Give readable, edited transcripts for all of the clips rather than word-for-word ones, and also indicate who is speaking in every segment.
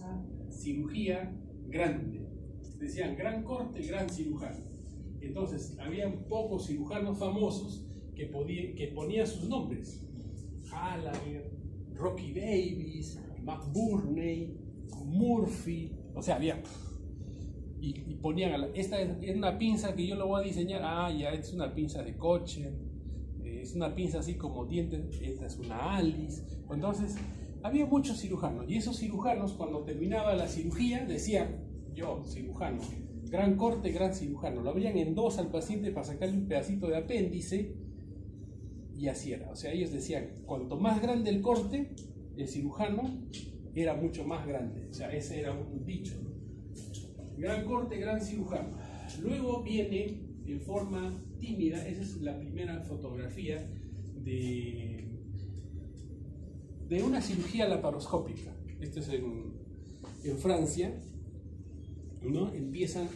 Speaker 1: famosa cirugía grande. Decían gran corte, gran cirujano. Entonces, habían pocos cirujanos famosos que ponían sus nombres. Gallagher, Rocky Davis, McBurney, Murphy, o sea, había... Y ponían, esta es una pinza que yo lo voy a diseñar, ya, es una pinza de coche, es una pinza así como dientes, esta es una Alice. Entonces, había muchos cirujanos, y esos cirujanos cuando terminaba la cirugía decían, yo, cirujano, gran corte, gran cirujano, lo abrían en dos al paciente para sacarle un pedacito de apéndice, y así era. O sea, ellos decían, cuanto más grande el corte, el cirujano era mucho más grande. O sea, ese era un dicho, ¿no? Gran corte, gran cirujano. Luego viene en forma tímida, esa es la primera fotografía de una cirugía laparoscópica. Esto es en Francia, ¿no? Empiezan...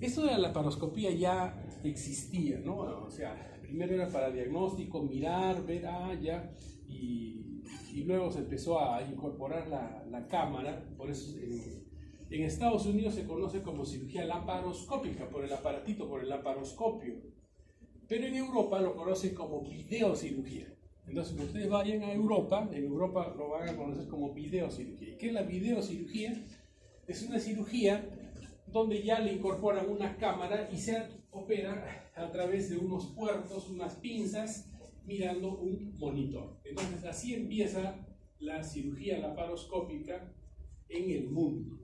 Speaker 1: Esto de la laparoscopía ya existía, ¿no? O sea, primero era para diagnóstico, mirar, ver, ya, y luego se empezó a incorporar la cámara. Por eso en Estados Unidos se conoce como cirugía laparoscópica, por el aparatito, por el laparoscopio. Pero en Europa lo conocen como videocirugía. Entonces, cuando ustedes vayan a Europa, en Europa lo van a conocer como videocirugía. ¿Y qué es la videocirugía? Es una cirugía donde ya le incorporan una cámara y se opera a través de unos puertos, unas pinzas, mirando un monitor. Entonces, así empieza la cirugía laparoscópica en el mundo.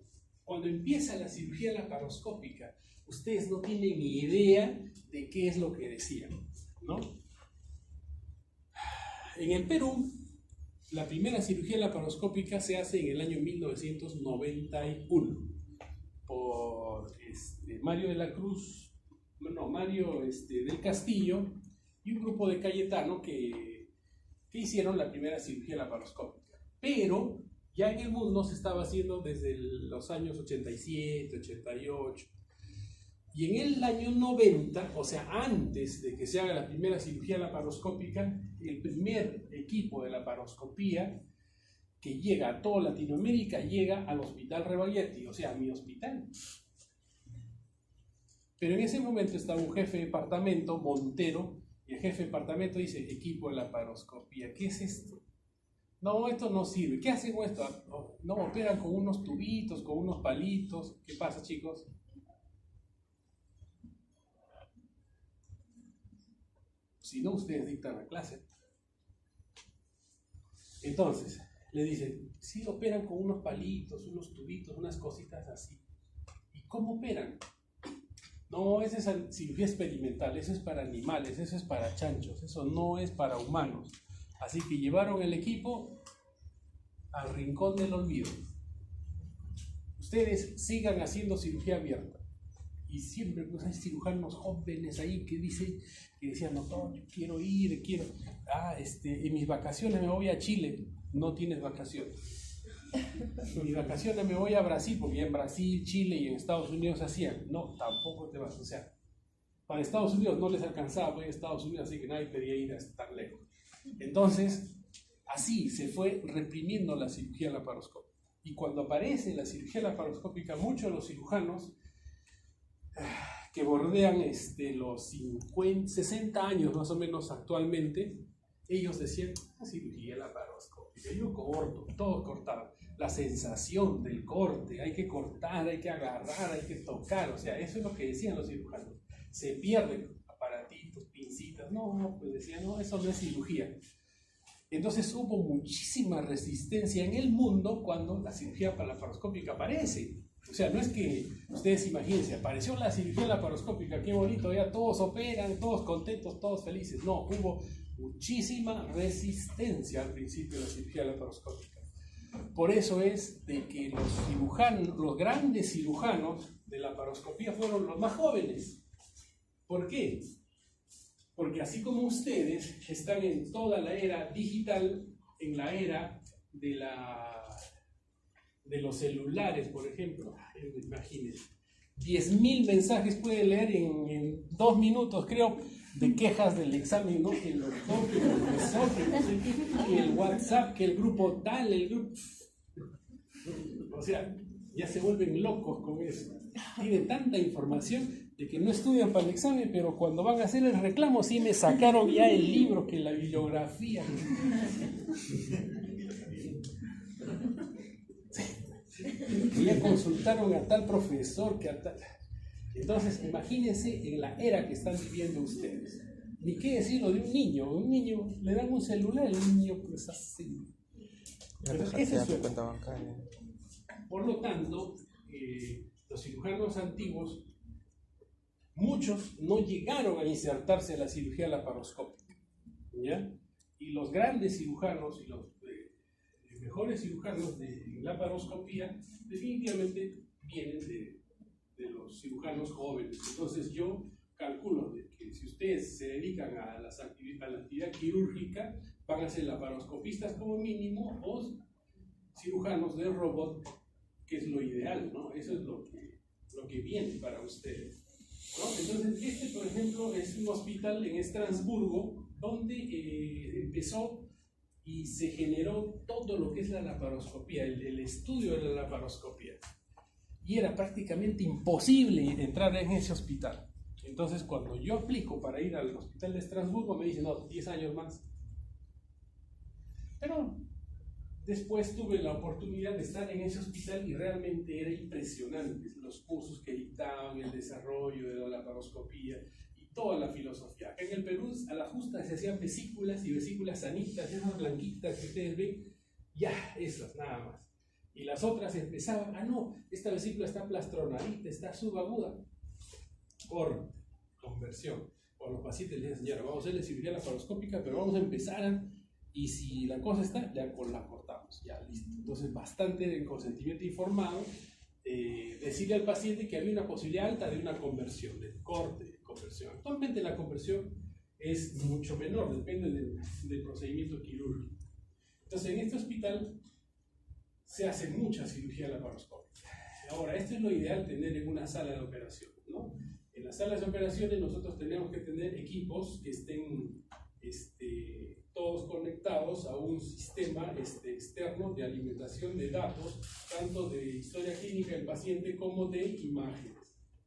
Speaker 1: Cuando empieza la cirugía laparoscópica, ustedes no tienen ni idea de qué es lo que decían, ¿no? En el Perú, la primera cirugía laparoscópica se hace en el año 1991 por Mario de la Cruz, Mario del Castillo y un grupo de Cayetano que hicieron la primera cirugía laparoscópica. Pero ya en el mundo se estaba haciendo desde los años 87, 88. Y en el año 90, o sea, antes de que se haga la primera cirugía laparoscópica, el primer equipo de laparoscopía que llega a toda Latinoamérica llega al Hospital Rebagliati, o sea, a mi hospital. Pero en ese momento estaba un jefe de departamento, Montero, y el jefe de departamento dice, equipo de laparoscopía, ¿qué es esto? No, esto no sirve. ¿Qué hacen con esto? No, operan con unos tubitos, con unos palitos. ¿Qué pasa, chicos? Si no, ustedes dictan la clase. Entonces, le dicen, sí operan con unos palitos, unos tubitos, unas cositas así. ¿Y cómo operan? No, esa es cirugía experimental, eso es para animales, eso es para chanchos, eso no es para humanos. Así que llevaron el equipo al rincón del olvido. Ustedes sigan haciendo cirugía abierta. Y siempre pues, hay cirujanos jóvenes ahí que decían, no, yo quiero ir, en mis vacaciones me voy a Chile. No tienes vacaciones. En mis vacaciones me voy a Brasil, porque en Brasil, Chile y en Estados Unidos hacían. No, tampoco te vas. O sea, para Estados Unidos no les alcanzaba, voy a Estados Unidos, así que nadie pedía ir a tan lejos. Entonces, así se fue reprimiendo la cirugía laparoscópica. Y cuando aparece la cirugía laparoscópica, muchos de los cirujanos que bordean los 50, 60 años más o menos actualmente, ellos decían, cirugía laparoscópica, yo corto, todos cortaban. La sensación del corte, hay que cortar, hay que agarrar, hay que tocar, o sea, eso es lo que decían los cirujanos. Se pierden aparatitos, pincitas, no, pues decían, no, eso no es cirugía. Entonces hubo muchísima resistencia en el mundo cuando la cirugía laparoscópica aparece. O sea, no es que ustedes imagínense, apareció la cirugía laparoscópica, qué bonito, ya todos operan, todos contentos, todos felices. No, hubo muchísima resistencia al principio de la cirugía laparoscópica. Por eso es de que los cirujanos, los grandes cirujanos de laparoscopía fueron los más jóvenes. ¿Por qué? Porque así como ustedes están en toda la era digital, en la era de los celulares, por ejemplo, imagínense, 10.000 mensajes puede leer en 2 minutos, creo, de quejas del examen, ¿no? Que el doctor, que el profesor, que no sé qué, que el WhatsApp, que el grupo tal, el grupo... O sea, ya se vuelven locos con eso. Tienen tanta información de que no estudian para el examen, pero cuando van a hacer el reclamo sí me sacaron ya el libro, que la bibliografía. Que ya consultaron a tal profesor, que a tal... Entonces, imagínense en la era que están viviendo ustedes. Ni qué decirlo de un niño le dan un celular, el niño pues así. Esa es su cuenta bancaria. Por lo tanto, los cirujanos antiguos, muchos no llegaron a insertarse en la cirugía laparoscópica, ¿ya? Y los grandes cirujanos y los mejores cirujanos de laparoscopía definitivamente vienen de los cirujanos jóvenes. Entonces yo calculo de que si ustedes se dedican a la actividad quirúrgica, van a ser laparoscopistas como mínimo o cirujanos de robot, que es lo ideal, ¿no? Eso es lo que viene para ustedes, ¿no? Entonces, por ejemplo, es un hospital en Estrasburgo donde empezó y se generó todo lo que es la laparoscopía, el estudio de la laparoscopía. Y era prácticamente imposible entrar en ese hospital. Entonces, cuando yo aplico para ir al hospital de Estrasburgo, me dicen, no, 10 años más. Pero después tuve la oportunidad de estar en ese hospital y realmente era impresionante los cursos que dictaban, el desarrollo de la laparoscopía y toda la filosofía. Acá en el Perú, a la justa, se hacían vesículas y vesículas sanitas, esas blanquitas que ustedes ven, ya, esas nada más. Y las otras empezaban, no, esta vesícula está plastronadita, está subaguda. Corte, conversión. O los pacientes les dicen, vamos a hacerle cirugía laparoscópica, pero vamos a empezar, y si la cosa está, ya la cortamos, ya listo. Entonces, bastante en consentimiento informado, decirle al paciente que había una posibilidad alta de una conversión, de corte, de conversión. Actualmente la conversión es mucho menor, depende del procedimiento quirúrgico. Entonces, en este hospital se hace mucha cirugía laparoscópica. Ahora, esto es lo ideal tener en una sala de operaciones, ¿no? En las salas de operaciones nosotros tenemos que tener equipos que estén todos conectados a un sistema externo de alimentación de datos, tanto de historia clínica del paciente como de imágenes.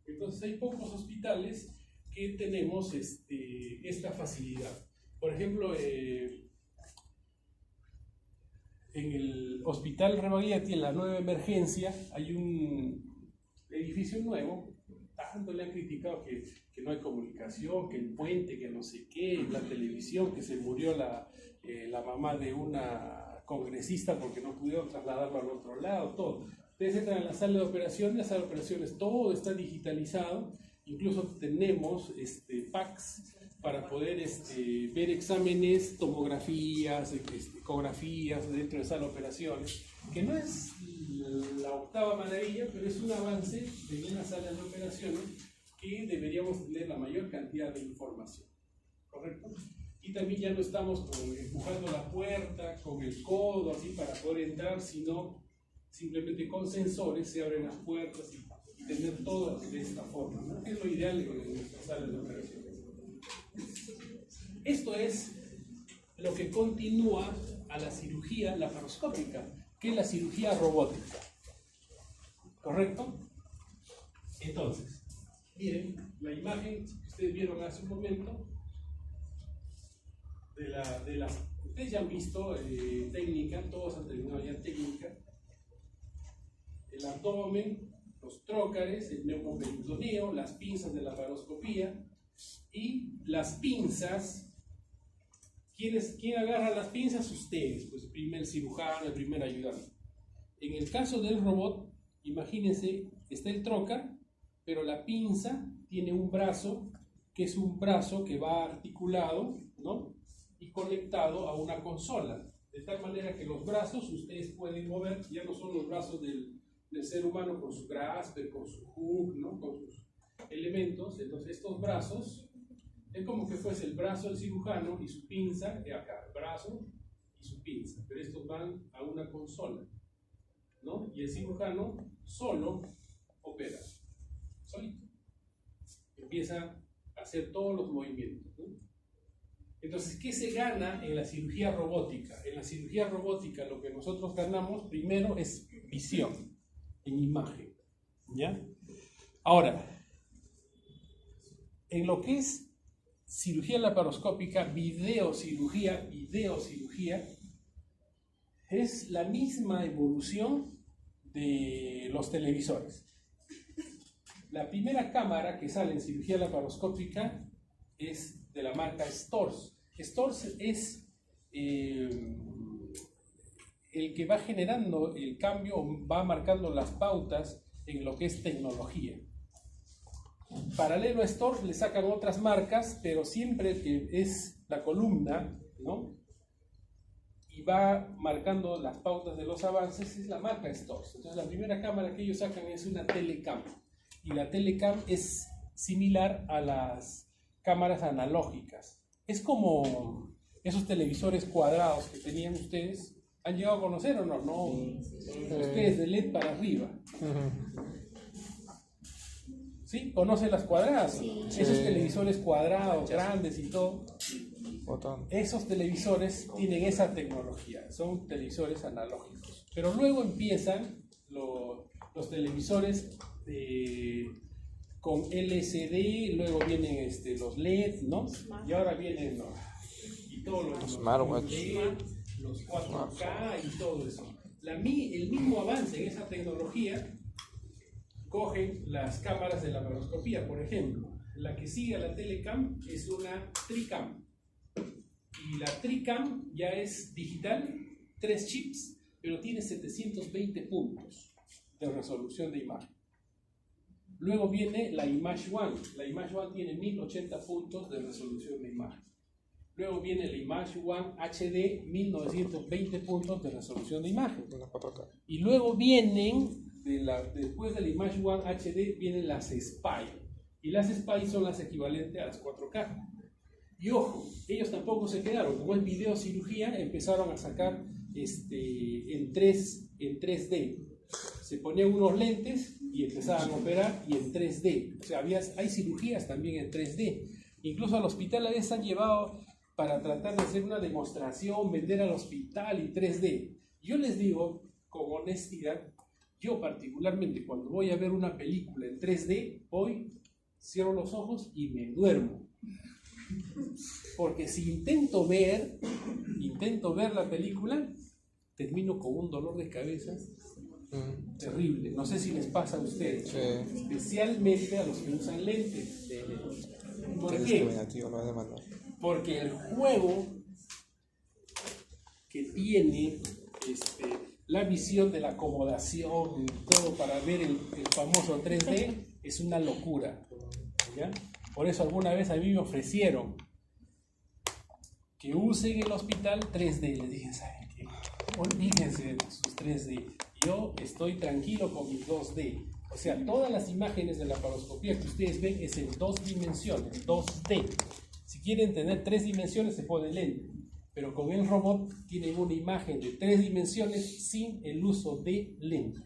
Speaker 1: Entonces hay pocos hospitales que tenemos esta facilidad. Por ejemplo, en el Hospital Rebagliati, en la nueva emergencia, hay un edificio nuevo. Tanto le han criticado que no hay comunicación, que el puente, que no sé qué, la televisión, que se murió la mamá de una congresista porque no pudieron trasladarlo al otro lado, todo. Ustedes entran en la sala de operaciones, todo está digitalizado, incluso tenemos PACs para poder ver exámenes, tomografías, ecografías dentro de sala de operaciones, que no es la octava maravilla, pero es un avance en una sala de operaciones que deberíamos tener la mayor cantidad de información, ¿correcto? Y también ya no estamos empujando la puerta con el codo así para poder entrar, sino simplemente con sensores se abren las puertas y tener todo de esta forma, ¿no? Es lo ideal en nuestras salas de operaciones. Esto es lo que continúa a la cirugía laparoscópica, que es la cirugía robótica, ¿correcto? Entonces, miren la imagen que ustedes vieron hace un momento ustedes ya han visto técnica, todos han terminado ya técnica, el abdomen, los trócares, el neumoperitoneo, las pinzas de la laparoscopía y las pinzas. ¿Quién agarra las pinzas? Ustedes, pues el primer cirujano, el primer ayudante. En el caso del robot, imagínense, está el trócar, pero la pinza tiene un brazo, que es un brazo que va articulado, ¿no? Y conectado a una consola, de tal manera que los brazos ustedes pueden mover, ya no son los brazos del ser humano con su grasper, con su hook, ¿no? Con sus elementos. Entonces estos brazos es como que fuese el brazo del cirujano y su pinza, acá, el brazo y su pinza, pero estos van a una consola, ¿no? Y el cirujano solo opera, solito, empieza a hacer todos los movimientos, ¿no? Entonces, ¿qué se gana en la cirugía robótica? En la cirugía robótica lo que nosotros ganamos primero es visión. en imagen. ¿Ya? Ahora, en lo que es cirugía laparoscópica, videocirugía, es la misma evolución de los televisores. La primera cámara que sale en cirugía laparoscópica es de la marca Storz. Storz es el que va generando el cambio, va marcando las pautas en lo que es tecnología. Paralelo a Storz le sacan otras marcas, pero siempre que es la columna, ¿no? Y va marcando las pautas de los avances, es la marca Storz. Entonces la primera cámara que ellos sacan es una Telecam. Y la Telecam es similar a las cámaras analógicas. Es como esos televisores cuadrados que tenían ustedes. ¿Han llegado a conocer o no? No. Ustedes de LED para arriba. ¿Sí? ¿Conocen las cuadradas? Sí. Esos televisores cuadrados, grandes y todo. Esos televisores tienen esa tecnología. Son televisores analógicos. Pero luego empiezan los televisores con LCD, luego vienen los LED, ¿no? Y ahora vienen y todos los
Speaker 2: smartwatch,
Speaker 1: los 4K y todo eso. El mismo avance en esa tecnología cogen las cámaras de laparoscopía, por ejemplo. La que sigue a la Telecam es una TriCam. Y la TriCam ya es digital, 3 chips, pero tiene 720 puntos de resolución de imagen. Luego viene la Image One. La Image One tiene 1080 puntos de resolución de imagen. Luego viene la Image One HD, 1920 puntos de resolución de imagen. Y luego vienen, después de la Image One HD, vienen las SPY. Y las SPY son las equivalentes a las 4K. Y ojo, ellos tampoco se quedaron. Como es videocirugía, empezaron a sacar en 3D. Se ponían unos lentes y empezaban a operar y en 3D. O sea, hay cirugías también en 3D. Incluso al hospital a veces han llevado para tratar de hacer una demostración, vender al hospital y 3D. Yo les digo con honestidad, yo particularmente cuando voy a ver una película en 3D, cierro los ojos y me duermo. Porque si intento ver la película, termino con un dolor de cabeza terrible. No sé si les pasa a ustedes, especialmente a los que usan lentes. ¿Por qué? Porque el juego que tiene la visión de la acomodación y todo para ver el famoso 3D es una locura, ¿ya? Por eso alguna vez a mí me ofrecieron que usen el hospital 3D. Les dije, ¿saben qué? Olvídense de sus 3D. Yo estoy tranquilo con mis 2D. O sea, todas las imágenes de la laparoscopía que ustedes ven es en 2 dimensiones, 2D. Si quieren tener 3 dimensiones se pone lente. Pero con el robot tienen una imagen de 3 dimensiones sin el uso de lente.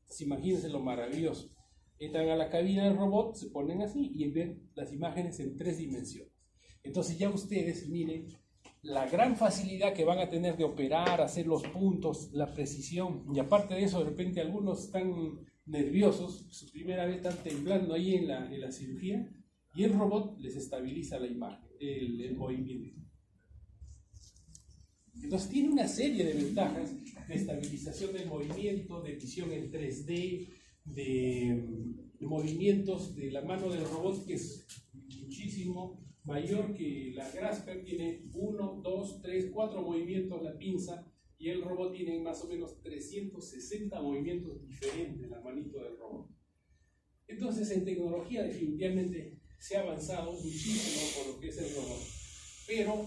Speaker 1: Entonces, imagínense lo maravilloso. Entran a la cabina del robot, se ponen así y ven las imágenes en 3 dimensiones. Entonces ya ustedes miren la gran facilidad que van a tener de operar, hacer los puntos, la precisión. Y aparte de eso, de repente algunos están nerviosos, su primera vez están temblando ahí en la cirugía y el robot les estabiliza la imagen, el movimiento. Entonces tiene una serie de ventajas de estabilización del movimiento, de visión en 3D, de movimientos de la mano del robot, que es muchísimo mayor que la Grasper. Tiene 1, 2, 3, 4 movimientos la pinza y el robot tiene más o menos 360 movimientos diferentes la manito del robot. Entonces en tecnología definitivamente se ha avanzado muchísimo por lo que es el robot, pero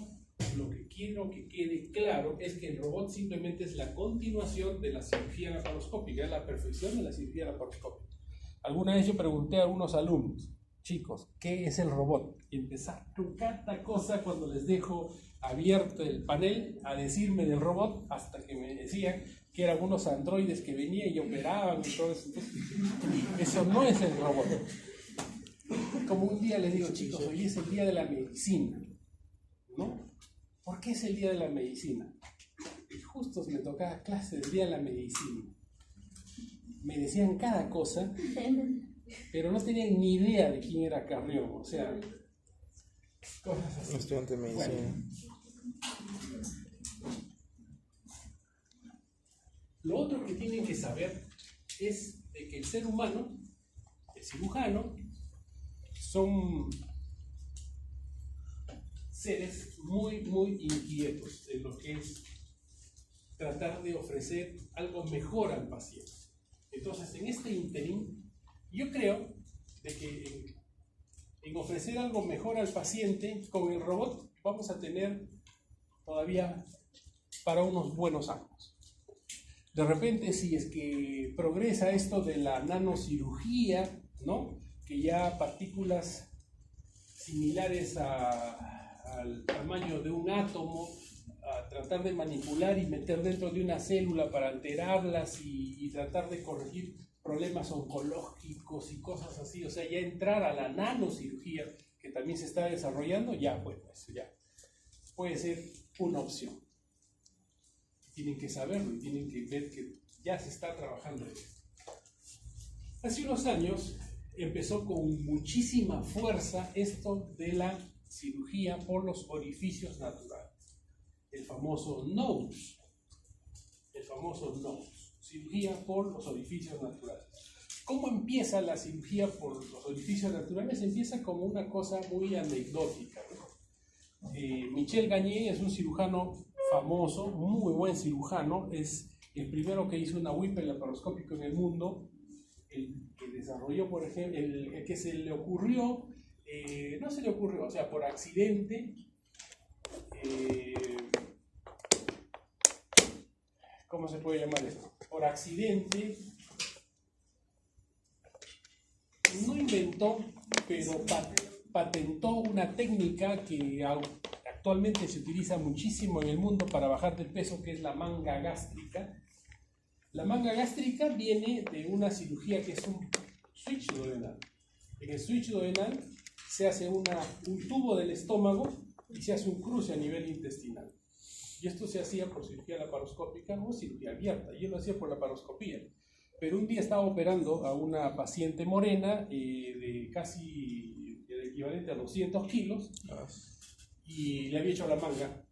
Speaker 1: lo que quiero que quede claro es que el robot simplemente es la continuación de la cirugía laparoscópica, es la perfección de la cirugía laparoscópica. Alguna vez yo pregunté a algunos alumnos, chicos, ¿qué es el robot? Y empezaron cada cosa cuando les dejo abierto el panel a decirme del robot, hasta que me decían que eran unos androides que venían y operaban y todo eso. Entonces, eso no es el robot. Como un día les digo, chicos, hoy es el día de la medicina, ¿no? ¿Por qué es el día de la medicina? Y justo me tocaba clase del día de la medicina. me decían cada cosa, pero no tenían ni idea de quién era Carrión, o sea, cosas así.
Speaker 2: Estudiante de medicina.
Speaker 1: Bueno, lo otro que tienen que saber es de que el ser humano, el cirujano, son seres muy, muy inquietos en lo que es tratar de ofrecer algo mejor al paciente. Entonces, en este ínterin, yo creo de que en ofrecer algo mejor al paciente, con el robot vamos a tener todavía para unos buenos años. De repente, si es que progresa esto de la nanocirugía, ¿no? Que ya partículas similares al tamaño de un átomo, a tratar de manipular y meter dentro de una célula para alterarlas y tratar de corregir problemas oncológicos y cosas así, o sea, ya entrar a la nanocirugía que también se está desarrollando, ya, bueno, eso ya puede ser una opción. Tienen que saberlo y tienen que ver que ya se está trabajando en esto. Hace unos años empezó con muchísima fuerza esto de la cirugía por los orificios naturales, el famoso nose, cirugía por los orificios naturales. ¿Cómo empieza la cirugía por los orificios naturales? Empieza como una cosa muy anecdótica, ¿no? Michel Gagné es un cirujano famoso, muy buen cirujano, es el primero que hizo una whipple laparoscópica en el mundo, el que desarrolló, por ejemplo, el que se le ocurrió, no se le ocurrió, o sea, por accidente, ¿cómo se puede llamar esto? Por accidente, no inventó, pero patentó una técnica que actualmente se utiliza muchísimo en el mundo para bajar de peso, que es la manga gástrica. La manga gástrica viene de una cirugía que es un switch duodenal. En el switch duodenal se hace un tubo del estómago y se hace un cruce a nivel intestinal. Y esto se hacía por cirugía laparoscópica o cirugía abierta. Yo lo hacía por laparoscopía. Pero un día estaba operando a una paciente morena de casi el equivalente a 200 kilos y le había hecho la manga.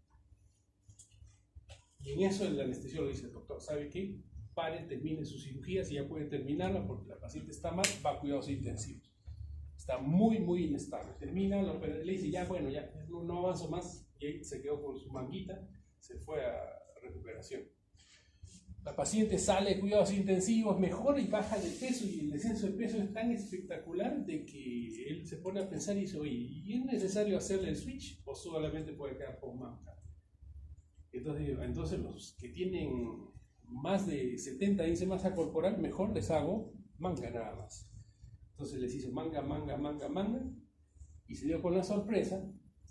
Speaker 1: Y en eso el anestesiólogo dice: doctor, ¿sabe qué? Pare, termine su cirugía, si ya puede terminarla porque la paciente está mal, va a cuidados intensivos. Está muy, muy inestable. Termina, le dice: ya, bueno, ya no avanzo más. Y ahí se quedó con su manguita, se fue a recuperación. La paciente sale de cuidados intensivos, mejora y baja de peso, y el descenso de peso es tan espectacular de que él se pone a pensar y dice: oye, ¿y es necesario hacerle el switch o solamente puede quedar con manga? Entonces los que tienen más de 70 índice de masa corporal, mejor les hago manga nada más. Entonces les hizo manga, y se dio con la sorpresa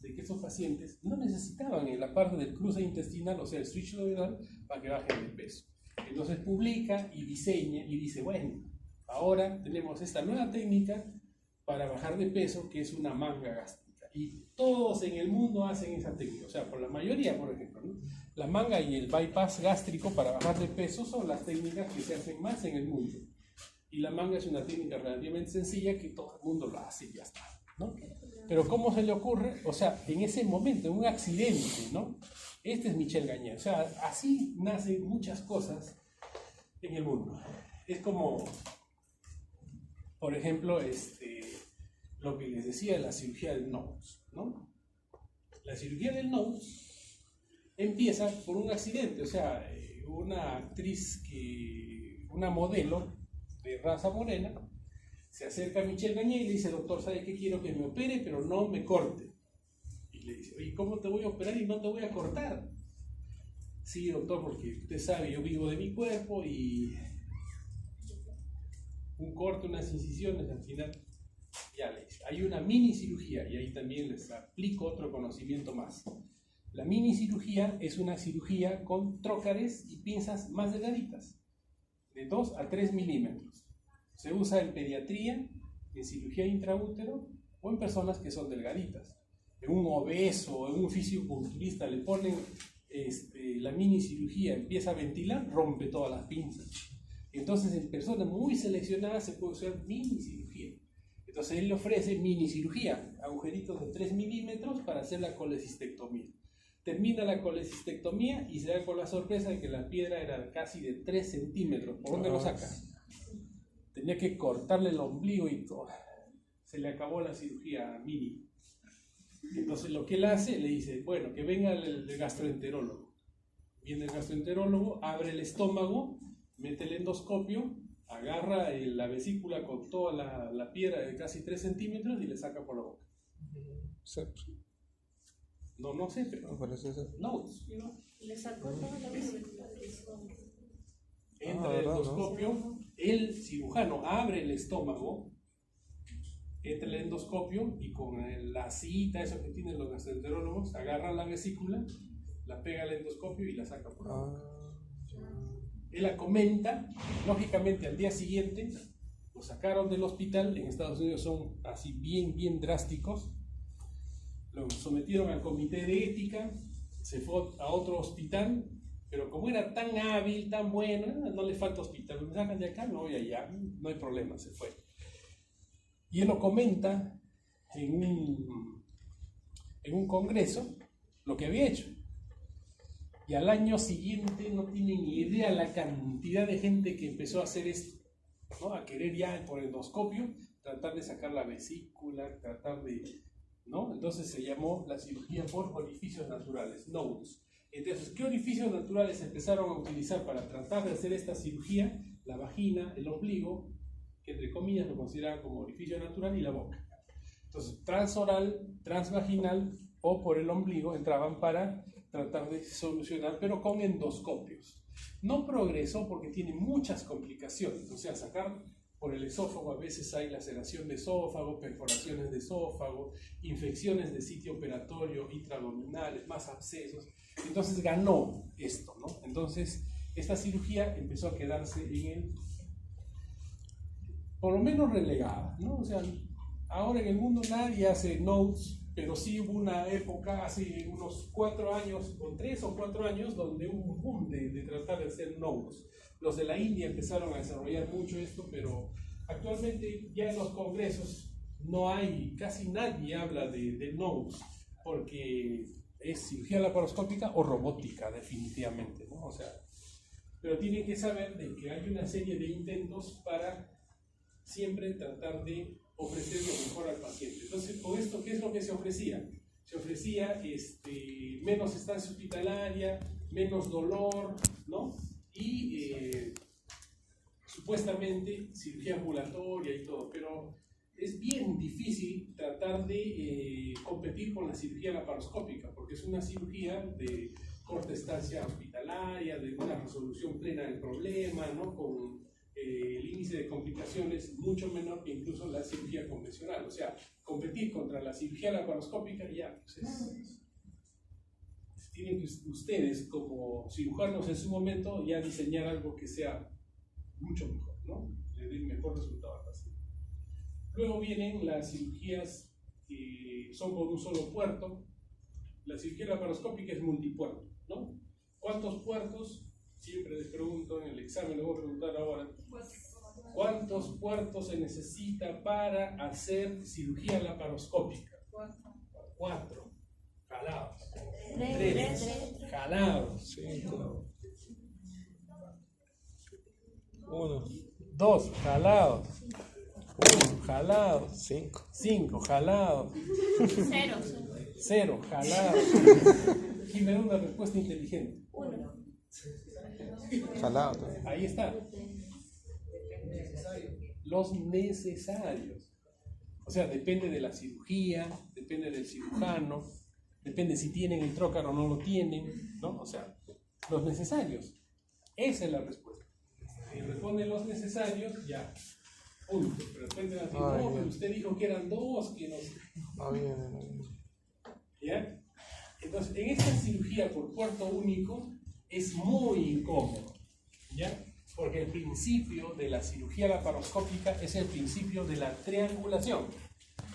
Speaker 1: de que estos pacientes no necesitaban en la parte del cruce intestinal, o sea, el switch duodenal, para que bajen de peso. Entonces publica y diseña y dice: bueno, ahora tenemos esta nueva técnica para bajar de peso, que es una manga gástrica. Y todos en el mundo hacen esa técnica, o sea, por la mayoría, por ejemplo, ¿no? La manga y el bypass gástrico para bajar de peso son las técnicas que se hacen más en el mundo. Y la manga es una técnica relativamente sencilla que todo el mundo lo hace y ya está, ¿no? Pero ¿cómo se le ocurre? O sea, en ese momento, en un accidente, ¿no? Este es Michel Gagné. O sea, así nacen muchas cosas en el mundo. Es como, por ejemplo, lo que les decía de la cirugía del nose, ¿no? La cirugía del nose empieza por un accidente. O sea, una actriz, una modelo de raza morena, se acerca a Michel Gagné y le dice: doctor, ¿sabe qué? Quiero que me opere, pero no me corte. Y le dice: oye, ¿cómo te voy a operar y no te voy a cortar? Sí, doctor, porque usted sabe, yo vivo de mi cuerpo y un corte, unas incisiones, al final ya le dice. Hay una mini cirugía y ahí también les aplico otro conocimiento más. La mini cirugía es una cirugía con trócares y pinzas más delgaditas, de 2 a 3 milímetros. Se usa en pediatría, en cirugía intraútero o en personas que son delgaditas. En un obeso, en un fisiculturista le ponen la mini cirugía, empieza a ventilar, rompe todas las pinzas. Entonces, en personas muy seleccionadas se puede usar mini cirugía. Entonces, él le ofrece mini cirugía, agujeritos de 3 milímetros para hacer la colecistectomía. Termina la colecistectomía y se da con la sorpresa de que la piedra era casi de 3 centímetros. ¿Por dónde lo saca? Tenía que cortarle el ombligo y todo. Se le acabó la cirugía mini. Entonces lo que él hace, le dice, bueno, que venga el gastroenterólogo. Viene el gastroenterólogo, abre el estómago, mete el endoscopio, agarra la vesícula con toda la piedra de casi 3 centímetros y le saca por la boca. No sé, pero... No.
Speaker 2: Le sacó toda la vesícula.
Speaker 1: Entra el endoscopio, el cirujano abre el estómago, entra el endoscopio y con la cita, eso que tienen los gastroenterólogos, agarra la vesícula, la pega al endoscopio y la saca por la boca. Él la comenta, lógicamente al día siguiente lo sacaron del hospital. En Estados Unidos son así bien drásticos. Lo sometieron al comité de ética, se fue a otro hospital, pero como era tan hábil, tan bueno, no le falta hospital, me sacan de acá, me voy allá, no hay problema, se fue. Y él lo comenta en un congreso lo que había hecho. Y al año siguiente no tienen ni idea la cantidad de gente que empezó a hacer esto, ¿no? A querer ya por endoscopio tratar de sacar la vesícula, tratar de... ¿no? Entonces se llamó la cirugía por orificios naturales, nodes. Entonces, ¿qué orificios naturales empezaron a utilizar para tratar de hacer esta cirugía? La vagina, el ombligo, que entre comillas lo consideraban como orificio natural, y la boca. Entonces, transoral, transvaginal o por el ombligo entraban para tratar de solucionar, pero con endoscopios. No progresó porque tiene muchas complicaciones, o sea, sacar por el esófago a veces hay laceración de esófago, perforaciones de esófago, infecciones de sitio operatorio intraabdominales, más abscesos. Entonces ganó esto, ¿no? Entonces esta cirugía empezó a quedarse por lo menos relegada, ¿no? O sea, ahora en el mundo nadie hace nodes, pero sí hubo una época hace unos 4 años, o 3 o 4 años, donde hubo un boom de tratar de hacer nodes. Los de la India empezaron a desarrollar mucho esto, pero actualmente ya en los congresos no hay, casi nadie habla de nodes, porque es cirugía laparoscópica o robótica, definitivamente, ¿no? O sea, pero tienen que saber de que hay una serie de intentos para siempre tratar de ofrecer lo mejor al paciente. Entonces, con esto, ¿qué es lo que se ofrecía? Se ofrecía menos estancia hospitalaria, menos dolor, ¿no? Y supuestamente cirugía ambulatoria y todo, pero es bien difícil tratar de competir con la cirugía laparoscópica, porque es una cirugía de corta estancia hospitalaria, de una resolución plena del problema, ¿no? Con el índice de complicaciones mucho menor que incluso la cirugía convencional. O sea, competir contra la cirugía laparoscópica ya, pues tienen que ustedes como cirujanos en su momento ya diseñar algo que sea mucho mejor, ¿no? Le dé mejor resultado al paciente. Luego vienen las cirugías que son con un solo puerto. La cirugía laparoscópica es multipuerto, ¿no? ¿Cuántos puertos? Siempre les pregunto en el examen, les voy a preguntar ahora. ¿Cuántos puertos se necesita para hacer cirugía laparoscópica? 4. Jalados. 3. Jalados. 5. 1. 2. Jalados. 1. Jalados. 5. Jalados. 0. Jalados. ¿Quién me da una respuesta inteligente?
Speaker 2: 1.
Speaker 3: Jalado.
Speaker 1: Ahí está. Los necesarios. O sea, depende de la cirugía, depende del cirujano, depende si tienen el trocar o no lo tienen, ¿no? O sea, los necesarios. Esa es la respuesta. Si responden los necesarios, ya. Punto. Pero después de no, pero usted dijo que eran 2, que no sé.
Speaker 3: No viene.
Speaker 1: ¿Ya? Entonces, en esta cirugía por puerto único es muy incómodo, ¿ya? Porque el principio de la cirugía laparoscópica es el principio de la triangulación.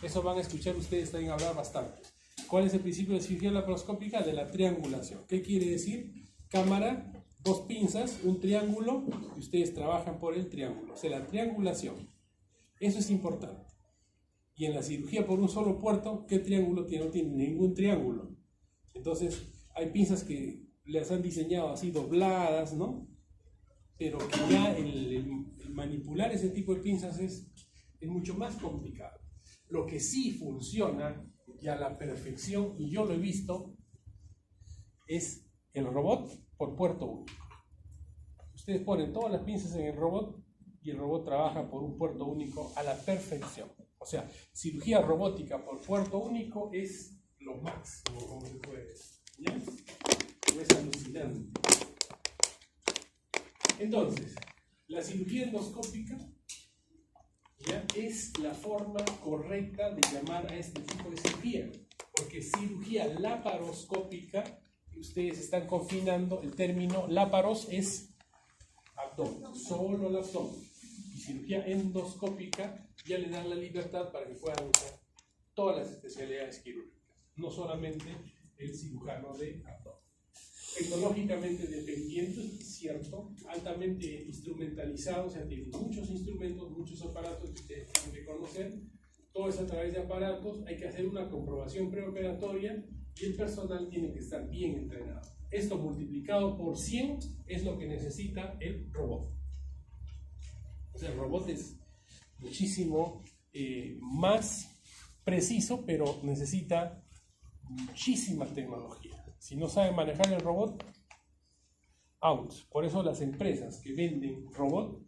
Speaker 1: Eso van a escuchar ustedes también hablar bastante. ¿Cuál es el principio de cirugía laparoscópica? De la triangulación. ¿Qué quiere decir? Cámara, dos pinzas, un triángulo, y ustedes trabajan por el triángulo, o sea, la triangulación. Eso es importante. Y en la cirugía por un solo puerto, ¿qué triángulo tiene? No tiene ningún triángulo. Entonces, hay pinzas que las han diseñado así dobladas, ¿no? Pero que ya el manipular ese tipo de pinzas es mucho más complicado. Lo que sí funciona y a la perfección, y yo lo he visto, es el robot por puerto único. Ustedes ponen todas las pinzas en el robot y el robot trabaja por un puerto único a la perfección. O sea, cirugía robótica por puerto único es lo máximo, como se puede decir. ¿Ya? Es alucinante. Entonces, la cirugía endoscópica ya es la forma correcta de llamar a este tipo de cirugía, porque cirugía laparoscópica, ustedes están confinando el término laparos es abdomen, solo el abdomen, y cirugía endoscópica ya le dan la libertad para que puedan usar todas las especialidades quirúrgicas, no solamente el cirujano de abdomen. Tecnológicamente dependientes, cierto, altamente instrumentalizados, o sea, tienen muchos instrumentos, muchos aparatos que ustedes tienen que conocer, todo es a través de aparatos, hay que hacer una comprobación preoperatoria y el personal tiene que estar bien entrenado. Esto multiplicado por 100 es lo que necesita el robot. O sea, el robot es muchísimo más preciso, pero necesita muchísima tecnología. Si no saben manejar el robot, out. Por eso las empresas que venden robot,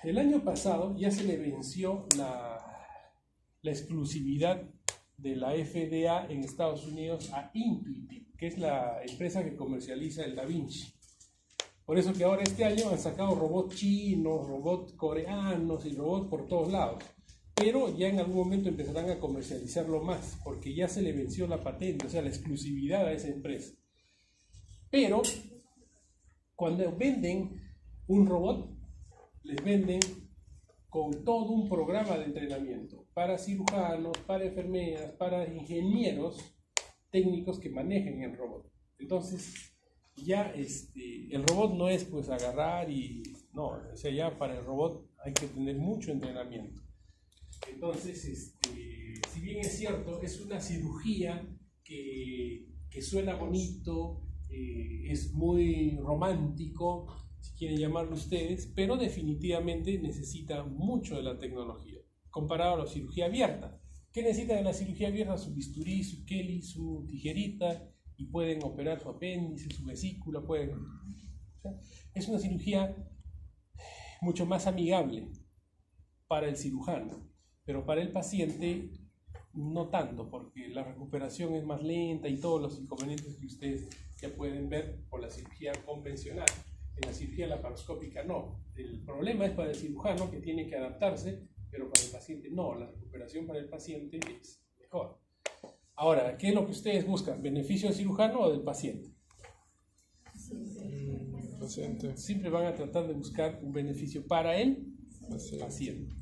Speaker 1: el año pasado ya se le venció la exclusividad de la FDA en Estados Unidos a Intuitive, que es la empresa que comercializa el Da Vinci. Por eso que ahora este año han sacado robots chinos, robots coreanos y robots por todos lados. Pero ya en algún momento empezarán a comercializarlo más, porque ya se le venció la patente, o sea, la exclusividad a esa empresa. Pero cuando venden un robot, les venden con todo un programa de entrenamiento para cirujanos, para enfermeras, para ingenieros técnicos que manejen el robot. Entonces, ya el robot no es pues agarrar y no, o sea, ya para el robot hay que tener mucho entrenamiento. Entonces, si bien es cierto, es una cirugía que suena bonito, es muy romántico, si quieren llamarlo ustedes, pero definitivamente necesita mucho de la tecnología, comparado a la cirugía abierta. ¿Qué necesita de la cirugía abierta? Su bisturí, su Kelly, su tijerita, y pueden operar su apéndice, su vesícula, pueden... O sea, es una cirugía mucho más amigable para el cirujano, pero para el paciente no tanto, porque la recuperación es más lenta y todos los inconvenientes que ustedes ya pueden ver por la cirugía convencional. En la cirugía laparoscópica no. El problema es para el cirujano, que tiene que adaptarse, pero para el paciente no. La recuperación para el paciente es mejor. Ahora, ¿qué es lo que ustedes buscan? ¿Beneficio del cirujano o del paciente?
Speaker 3: Paciente.
Speaker 1: Siempre van a tratar de buscar un beneficio para el paciente.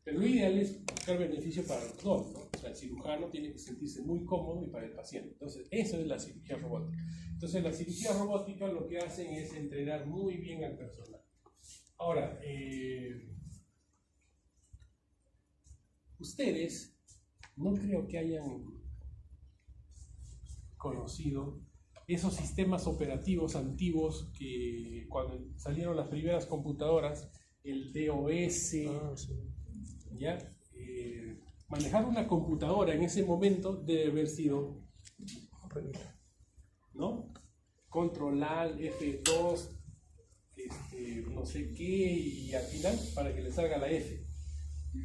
Speaker 1: Pero lo ideal es buscar beneficio para los dos, ¿no? O sea, el cirujano tiene que sentirse muy cómodo y para el paciente. Entonces, eso es la cirugía robótica. Entonces, la cirugía robótica lo que hacen es entrenar muy bien al personal. Ahora, ustedes no creo que hayan conocido esos sistemas operativos antiguos que cuando salieron las primeras computadoras, el DOS, ¿ya? Manejar una computadora en ese momento debe haber sido, ¿no? Control Alt, F2, no sé qué, y al final para que le salga la F.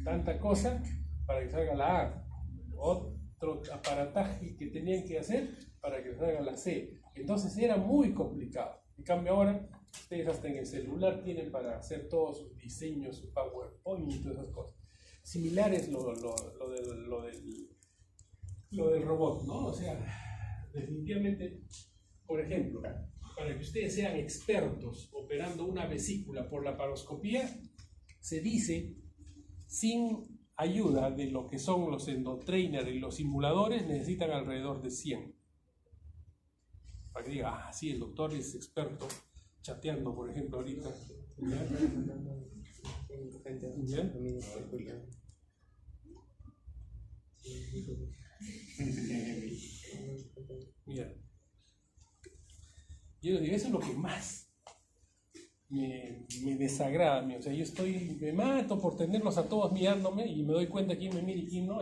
Speaker 1: Tanta cosa para que salga la A. Otro aparataje que tenían que hacer para que salga la C. Entonces era muy complicado. En cambio ahora, ustedes hasta en el celular tienen para hacer todos sus diseños, su PowerPoint y todas esas cosas. Similar es lo del robot, ¿no? O sea, definitivamente, por ejemplo, para que ustedes sean expertos operando una vesícula por laparoscopía, se dice, sin ayuda de lo que son los endotrainers y los simuladores, necesitan alrededor de 100. Para que diga, sí, el doctor es experto chateando, por ejemplo, ahorita. ¿Ya? ¿Ya? Mira, yo digo, eso es lo que más me desagrada a mí. O sea, me mato por tenerlos a todos mirándome y me doy cuenta quién me mira y quién no.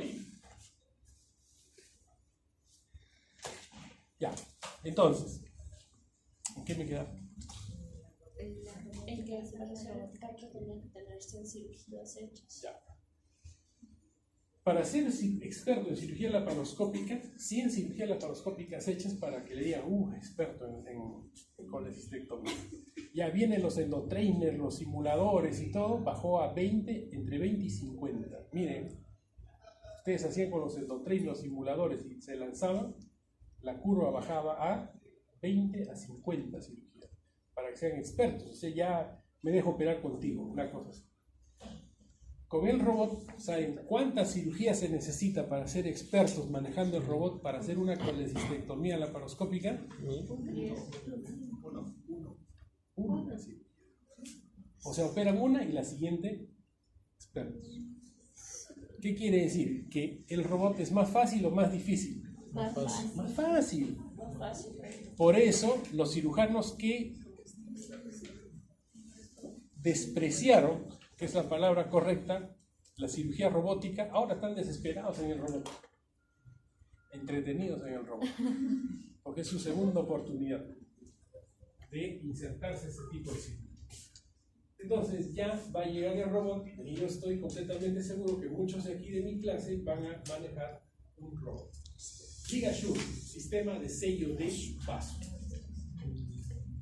Speaker 1: Ya, entonces, ¿en qué me queda?
Speaker 2: El que es la robótica que tenía que tener 100 cirugías hechas.
Speaker 1: Ya. Para ser experto en cirugía laparoscópica, 100 cirugías laparoscópicas hechas para que le digan, experto en colecistectomía. Ya vienen los endotrainers, los simuladores y todo, bajó a 20, entre 20 y 50. Miren, ustedes hacían con los endotrainers, los simuladores y se lanzaban, la curva bajaba a 20 a 50 cirugías, para que sean expertos. O sea, ya me dejo operar contigo, una cosa así. Con el robot, ¿saben cuántas cirugías se necesita para ser expertos manejando el robot para hacer una colecistectomía laparoscópica? Una cirugía. O sea, operan una y la siguiente, expertos. ¿Qué quiere decir? ¿Que el robot es más fácil o más difícil?
Speaker 2: Más fácil.
Speaker 1: Más fácil.
Speaker 2: Más fácil.
Speaker 1: Por eso, los cirujanos que despreciaron, que es la palabra correcta, la cirugía robótica, ahora están desesperados en el robot, entretenidos en el robot, porque es su segunda oportunidad de insertarse ese tipo de cirugía. Entonces ya va a llegar el robot y yo estoy completamente seguro que muchos de aquí de mi clase van a manejar un robot. LigaSure, sistema de sello de vaso.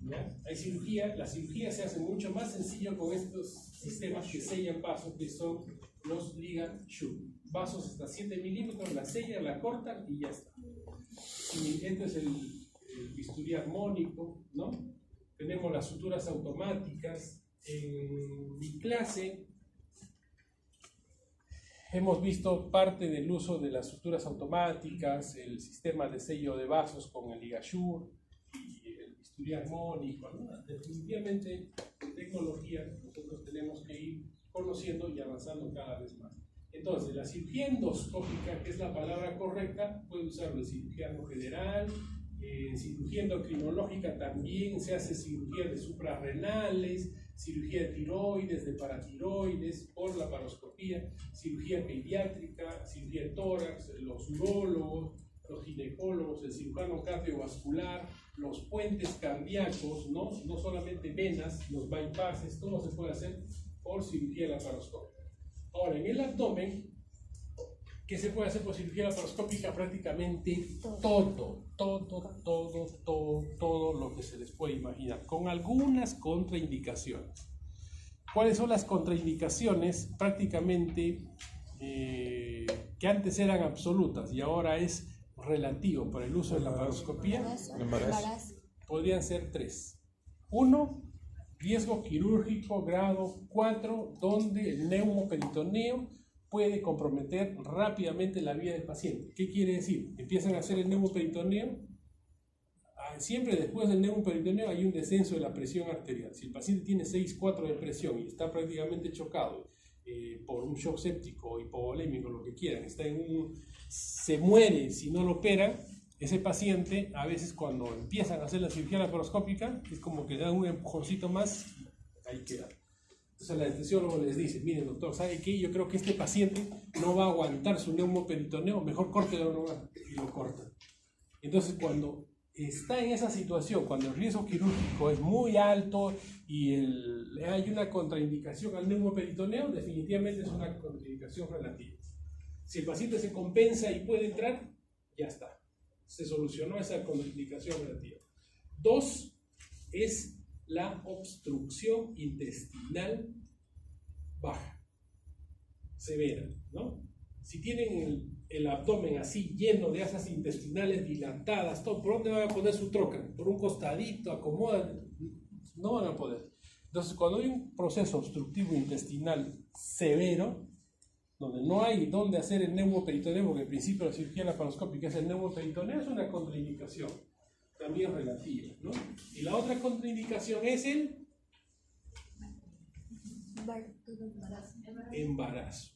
Speaker 1: ¿Ya? Hay cirugía, la cirugía se hace mucho más sencillo con estos sistemas que sellan vasos, que son los LigaSure. Vasos hasta 7 milímetros, la sellan, la cortan y ya está. Y este es el bisturí armónico, ¿no? Tenemos las suturas automáticas. En mi clase hemos visto parte del uso de las suturas automáticas, el sistema de sello de vasos con el LigaSure y el bisturí armónico, ¿no? Definitivamente en tecnología nosotros tenemos que ir conociendo y avanzando cada vez más. Entonces, la cirugía endoscópica, que es la palabra correcta, puede usarlo en cirujano general, en cirugía endocrinológica también se hace cirugía de suprarrenales, cirugía de tiroides, de paratiroides, por laparoscopía, cirugía pediátrica, cirugía de tórax, los urólogos, los ginecólogos, el cirujano cardiovascular, los puentes cardíacos, ¿no? No solamente venas, los bypasses, todo se puede hacer por cirugía laparoscópica. Ahora, en el abdomen, ¿qué se puede hacer por cirugía laparoscópica? Prácticamente todo lo que se les puede imaginar, con algunas contraindicaciones. ¿Cuáles son las contraindicaciones? Prácticamente que antes eran absolutas y ahora es relativo para el uso de la laparoscopía. Podrían ser 3. 1, riesgo quirúrgico grado 4, donde el neumoperitoneo puede comprometer rápidamente la vida del paciente. ¿Qué quiere decir? Empiezan a hacer el neumoperitoneo, siempre después del neumoperitoneo hay un descenso de la presión arterial. Si el paciente tiene 6,4 de presión y está prácticamente chocado por un shock séptico, hipovolémico, lo que quieran, se muere si no lo operan, ese paciente a veces cuando empiezan a hacer la cirugía laparoscópica es como que dan un empujoncito más, ahí queda. Entonces el anestesiólogo les dice, miren doctor, ¿sabe qué? Yo creo que este paciente no va a aguantar su neumoperitoneo, mejor córtelo nomás, y lo cortan. Entonces cuando está en esa situación, cuando el riesgo quirúrgico es muy alto y hay una contraindicación al neumoperitoneo, definitivamente es una contraindicación relativa. Si el paciente se compensa y puede entrar, ya está. Se solucionó esa contraindicación relativa. 2 es la obstrucción intestinal baja, severa, ¿no? Si tienen el abdomen así lleno de asas intestinales dilatadas, todo, ¿por dónde van a poner su troca? Por un costadito, acomodan, no van a poder. Entonces, cuando hay un proceso obstructivo intestinal severo, donde no hay dónde hacer el neumoperitoneo, porque el principio de la cirugía laparoscópica es el neumoperitoneo, es una contraindicación. también relativa, ¿no? Y la otra contraindicación es el embarazo.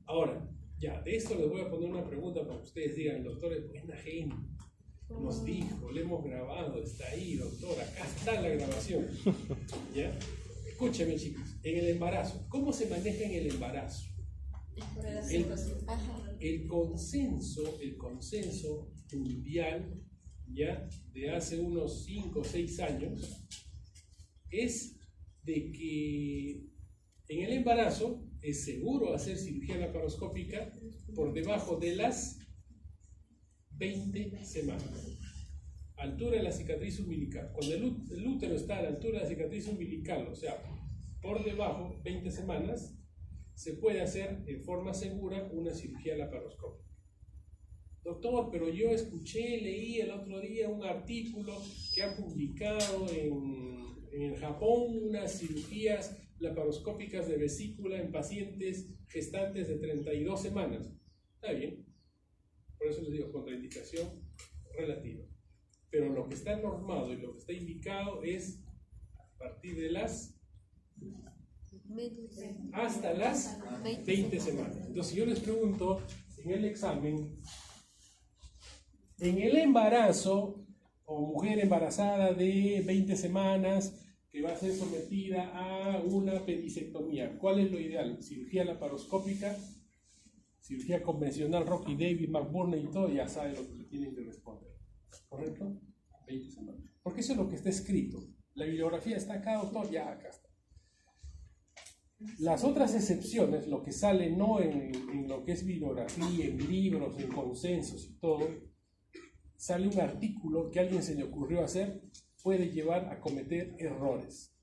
Speaker 1: Ahora, ya, de esto les voy a poner una pregunta para que ustedes digan, el doctor es buena gente, nos dijo, le hemos grabado, está ahí, doctor, acá está la grabación. ¿Ya? Escúchame, chicos, en el embarazo, ¿cómo se maneja en el embarazo? El consenso mundial, ya, de hace unos 5 o 6 años, es de que en el embarazo es seguro hacer cirugía laparoscópica por debajo de las 20 semanas. Altura de la cicatriz umbilical. Cuando el útero está a la altura de la cicatriz umbilical, o sea, por debajo, 20 semanas, se puede hacer en forma segura una cirugía laparoscópica. Doctor, pero yo escuché, leí el otro día un artículo que han publicado en Japón unas cirugías laparoscópicas de vesícula en pacientes gestantes de 32 semanas. Está bien. Por eso les digo, contraindicación relativa. Pero lo que está normado y lo que está indicado es a partir de hasta las 20 semanas. Entonces, yo les pregunto en el examen, en el embarazo o mujer embarazada de 20 semanas que va a ser sometida a una pedicectomía, ¿cuál es lo ideal? ¿Cirugía laparoscópica? ¿Cirugía convencional? Rocky Davis, McBurney y todo, ya sabe lo que le tienen que responder. ¿Correcto? 20 semanas. Porque eso es lo que está escrito. La bibliografía está acá, doctor, ya acá está. Las otras excepciones, lo que sale no en lo que es bibliografía, en libros, en consensos y todo, sale un artículo que a alguien se le ocurrió hacer, puede llevar a cometer errores.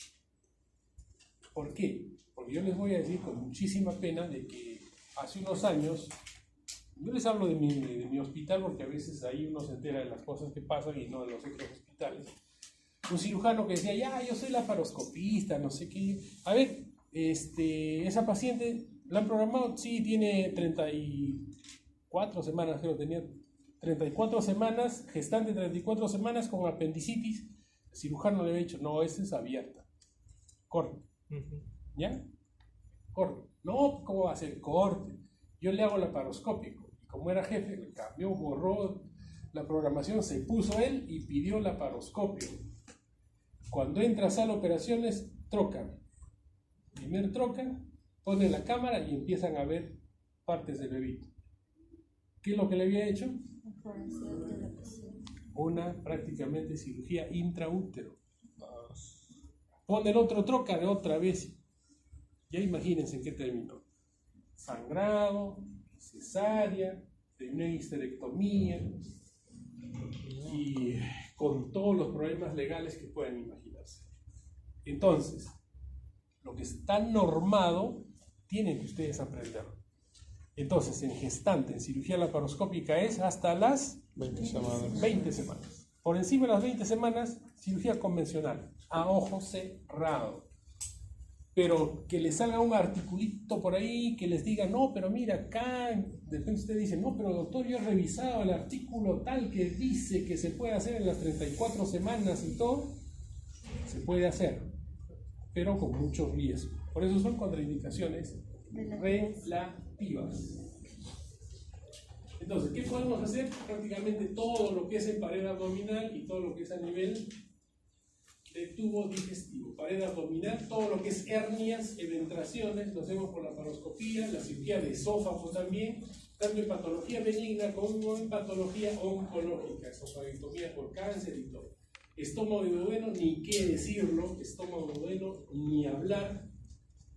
Speaker 1: ¿Por qué? Porque yo les voy a decir con muchísima pena de que hace unos años, yo les hablo de mi hospital porque a veces ahí uno se entera de las cosas que pasan y no de los otros hospitales. Un cirujano que decía, ya, yo soy laparoscopista, no sé qué. A ver, esa paciente, ¿la han programado? Sí, tiene 34 semanas, creo que tenía 34 semanas, gestante 34 semanas con apendicitis. El cirujano le había dicho, no, esa es abierta. Corte. ¿Ya? Corte. No, ¿cómo va a ser corte? Yo le hago laparoscópico. Y como era jefe, le cambió, borró la programación, se puso él y pidió laparoscopio. Cuando entra a sala de operaciones, trocan. Primer trocan, ponen la cámara y empiezan a ver partes del bebito. ¿Qué es lo que le había hecho? Una prácticamente cirugía intraútero. Pone el otro trócare otra vez. Ya imagínense en qué terminó. Sangrado, cesárea, terminó en histerectomía y con todos los problemas legales que puedan imaginarse. Entonces, lo que está normado, tienen que ustedes aprenderlo. Entonces, en gestante, en cirugía laparoscópica es hasta las 20 semanas. Por encima de las 20 semanas, cirugía convencional, a ojo cerrado. Pero que les salga un articulito por ahí, que les diga, no, pero mira acá, de repente usted dice, no, pero doctor, yo he revisado el artículo tal que dice que se puede hacer en las 34 semanas y todo, se puede hacer, pero con mucho riesgo. Por eso son contraindicaciones relativas. Entonces, ¿qué podemos hacer? Prácticamente todo lo que es en pared abdominal y todo lo que es a nivel de tubo digestivo. Pared abdominal, todo lo que es hernias, eventraciones, lo hacemos por la laparoscopía, la cirugía de esófago también, tanto en patología benigna como en patología oncológica, esofagectomía por cáncer y todo. Estómago duodeno, ni qué decirlo, estómago duodeno, ni hablar.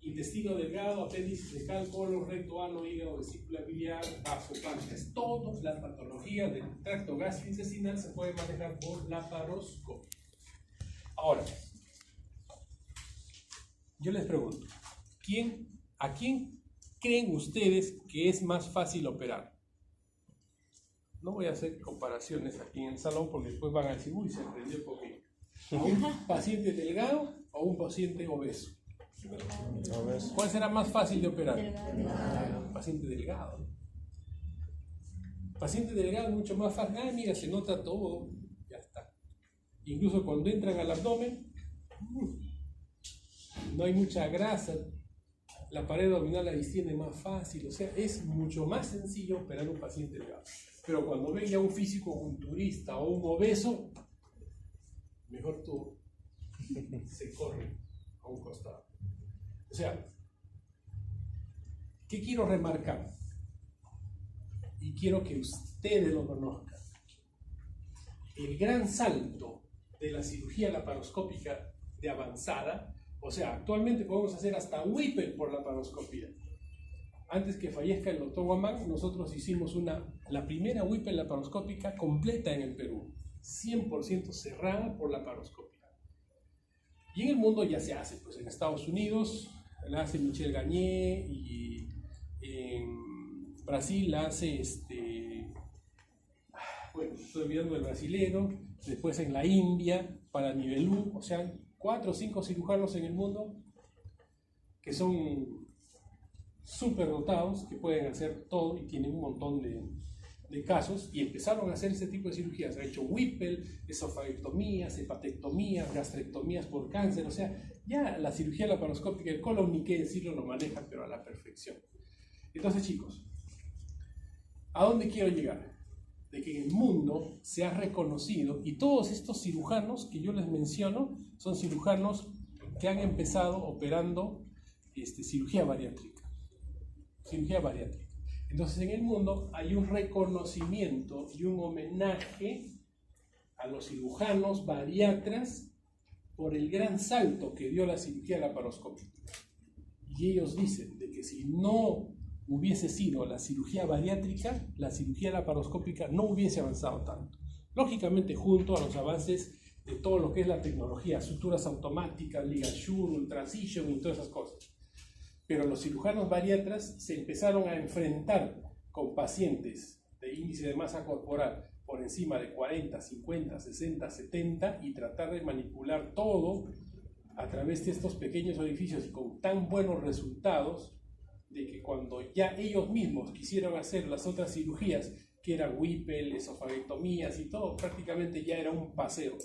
Speaker 1: Intestino delgado, apéndice fecal, colon, recto, ano, hígado, vesícula biliar, vaso, páncreas. Todas las patologías del tracto gastrointestinal se pueden manejar por laparoscopia. Ahora, yo les pregunto, ¿a quién creen ustedes que es más fácil operar? No voy a hacer comparaciones aquí en el salón porque después van a decir, uy, se aprendió conmigo. ¿A un paciente delgado o un paciente obeso? ¿Cuál será más fácil de operar? Paciente delgado. Paciente delgado es mucho más fácil. Ah, mira, se nota todo. Incluso cuando entran al abdomen, no hay mucha grasa, la pared abdominal la distiende más fácil, o sea, es mucho más sencillo operar un paciente delgado. Pero cuando ven ya un físico-culturista o un obeso, mejor tú se corre a un costado. O sea, ¿qué quiero remarcar? Y quiero que ustedes lo conozcan. El gran salto de la cirugía laparoscópica de avanzada, o sea, actualmente podemos hacer hasta Whipple por laparoscopía. Antes que fallezca el doctor Guamán, nosotros hicimos la primera Whipple laparoscópica completa en el Perú, 100% cerrada por laparoscopía. Y en el mundo ya se hace, pues en Estados Unidos la hace Michel Gagné, y en Brasil la hace bueno, estoy olvidando el brasilero, después en la India, para Nivelú, o sea, 4 o 5 cirujanos en el mundo que son súper dotados, que pueden hacer todo y tienen un montón de casos, y empezaron a hacer ese tipo de cirugías. Ha hecho Whipple, esofagectomías, hepatectomías, gastrectomías por cáncer, o sea, ya la cirugía laparoscópica del colon, ni qué decirlo, lo manejan, pero a la perfección. Entonces, chicos, ¿a dónde quiero llegar? De que en el mundo se ha reconocido, y todos estos cirujanos que yo les menciono son cirujanos que han empezado operando cirugía bariátrica. Cirugía bariátrica. Entonces en el mundo hay un reconocimiento y un homenaje a los cirujanos bariatras por el gran salto que dio la cirugía laparoscópica. Y ellos dicen de que si no hubiese sido la cirugía bariátrica, la cirugía laparoscópica no hubiese avanzado tanto. Lógicamente, junto a los avances de todo lo que es la tecnología, suturas automáticas, ligature, ultrasision y todas esas cosas. Pero los cirujanos bariatras se empezaron a enfrentar con pacientes de índice de masa corporal por encima de 40, 50, 60, 70 y tratar de manipular todo a través de estos pequeños orificios y con tan buenos resultados de que cuando ya ellos mismos quisieron hacer las otras cirugías, que eran Whipple, esofagectomías y todo, prácticamente ya era un paseo,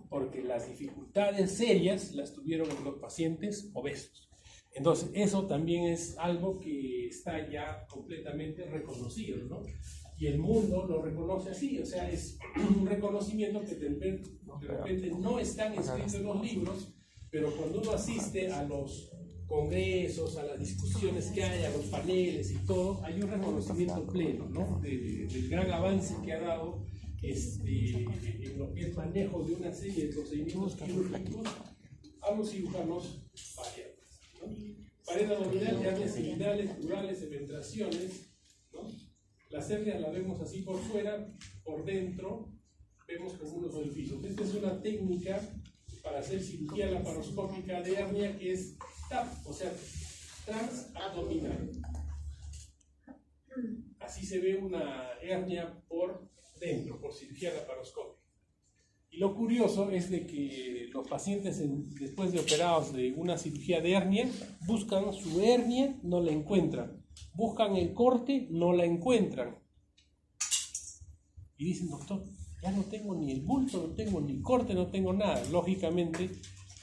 Speaker 1: porque las dificultades serias las tuvieron los pacientes obesos. Entonces, eso también es algo que está ya completamente reconocido, ¿no? Y el mundo lo reconoce así, o sea, es un reconocimiento que de repente no están escritos en los libros, pero cuando uno asiste a los congresos, a las discusiones que hay, a los paneles y todo, hay un reconocimiento pleno, ¿no? Del gran avance que ha dado en lo que es manejo de una serie de procedimientos quirúrgicos a los cirujanos bariátricos, ¿no? Pared abdominal, hernias seminales, plurales, eventraciones, ¿no? Las hernias las vemos así por fuera, por dentro vemos como unos orificios. Esta es una técnica para hacer cirugía laparoscópica de hernia que es TAP, o sea, transabdominal. Así se ve una hernia por dentro, por cirugía laparoscópica. Y lo curioso es de que los pacientes después de operados de una cirugía de hernia buscan su hernia, no la encuentran. Buscan el corte, no la encuentran. Y dicen, doctor, ya no tengo ni el bulto, no tengo ni corte, no tengo nada. Lógicamente,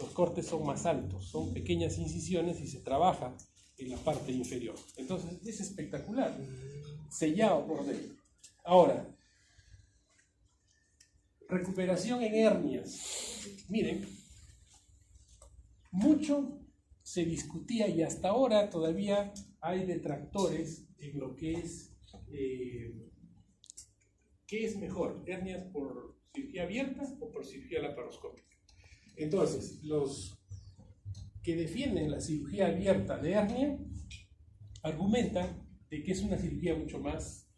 Speaker 1: los cortes son más altos, son pequeñas incisiones y se trabaja en la parte inferior. Entonces, es espectacular, sellado por dentro. Ahora, recuperación en hernias. Miren, mucho se discutía y hasta ahora todavía hay detractores en lo que es ¿qué es mejor? ¿Hernias por cirugía abierta o por cirugía laparoscópica? Entonces, los que defienden la cirugía abierta de hernia argumentan de que es una cirugía mucho más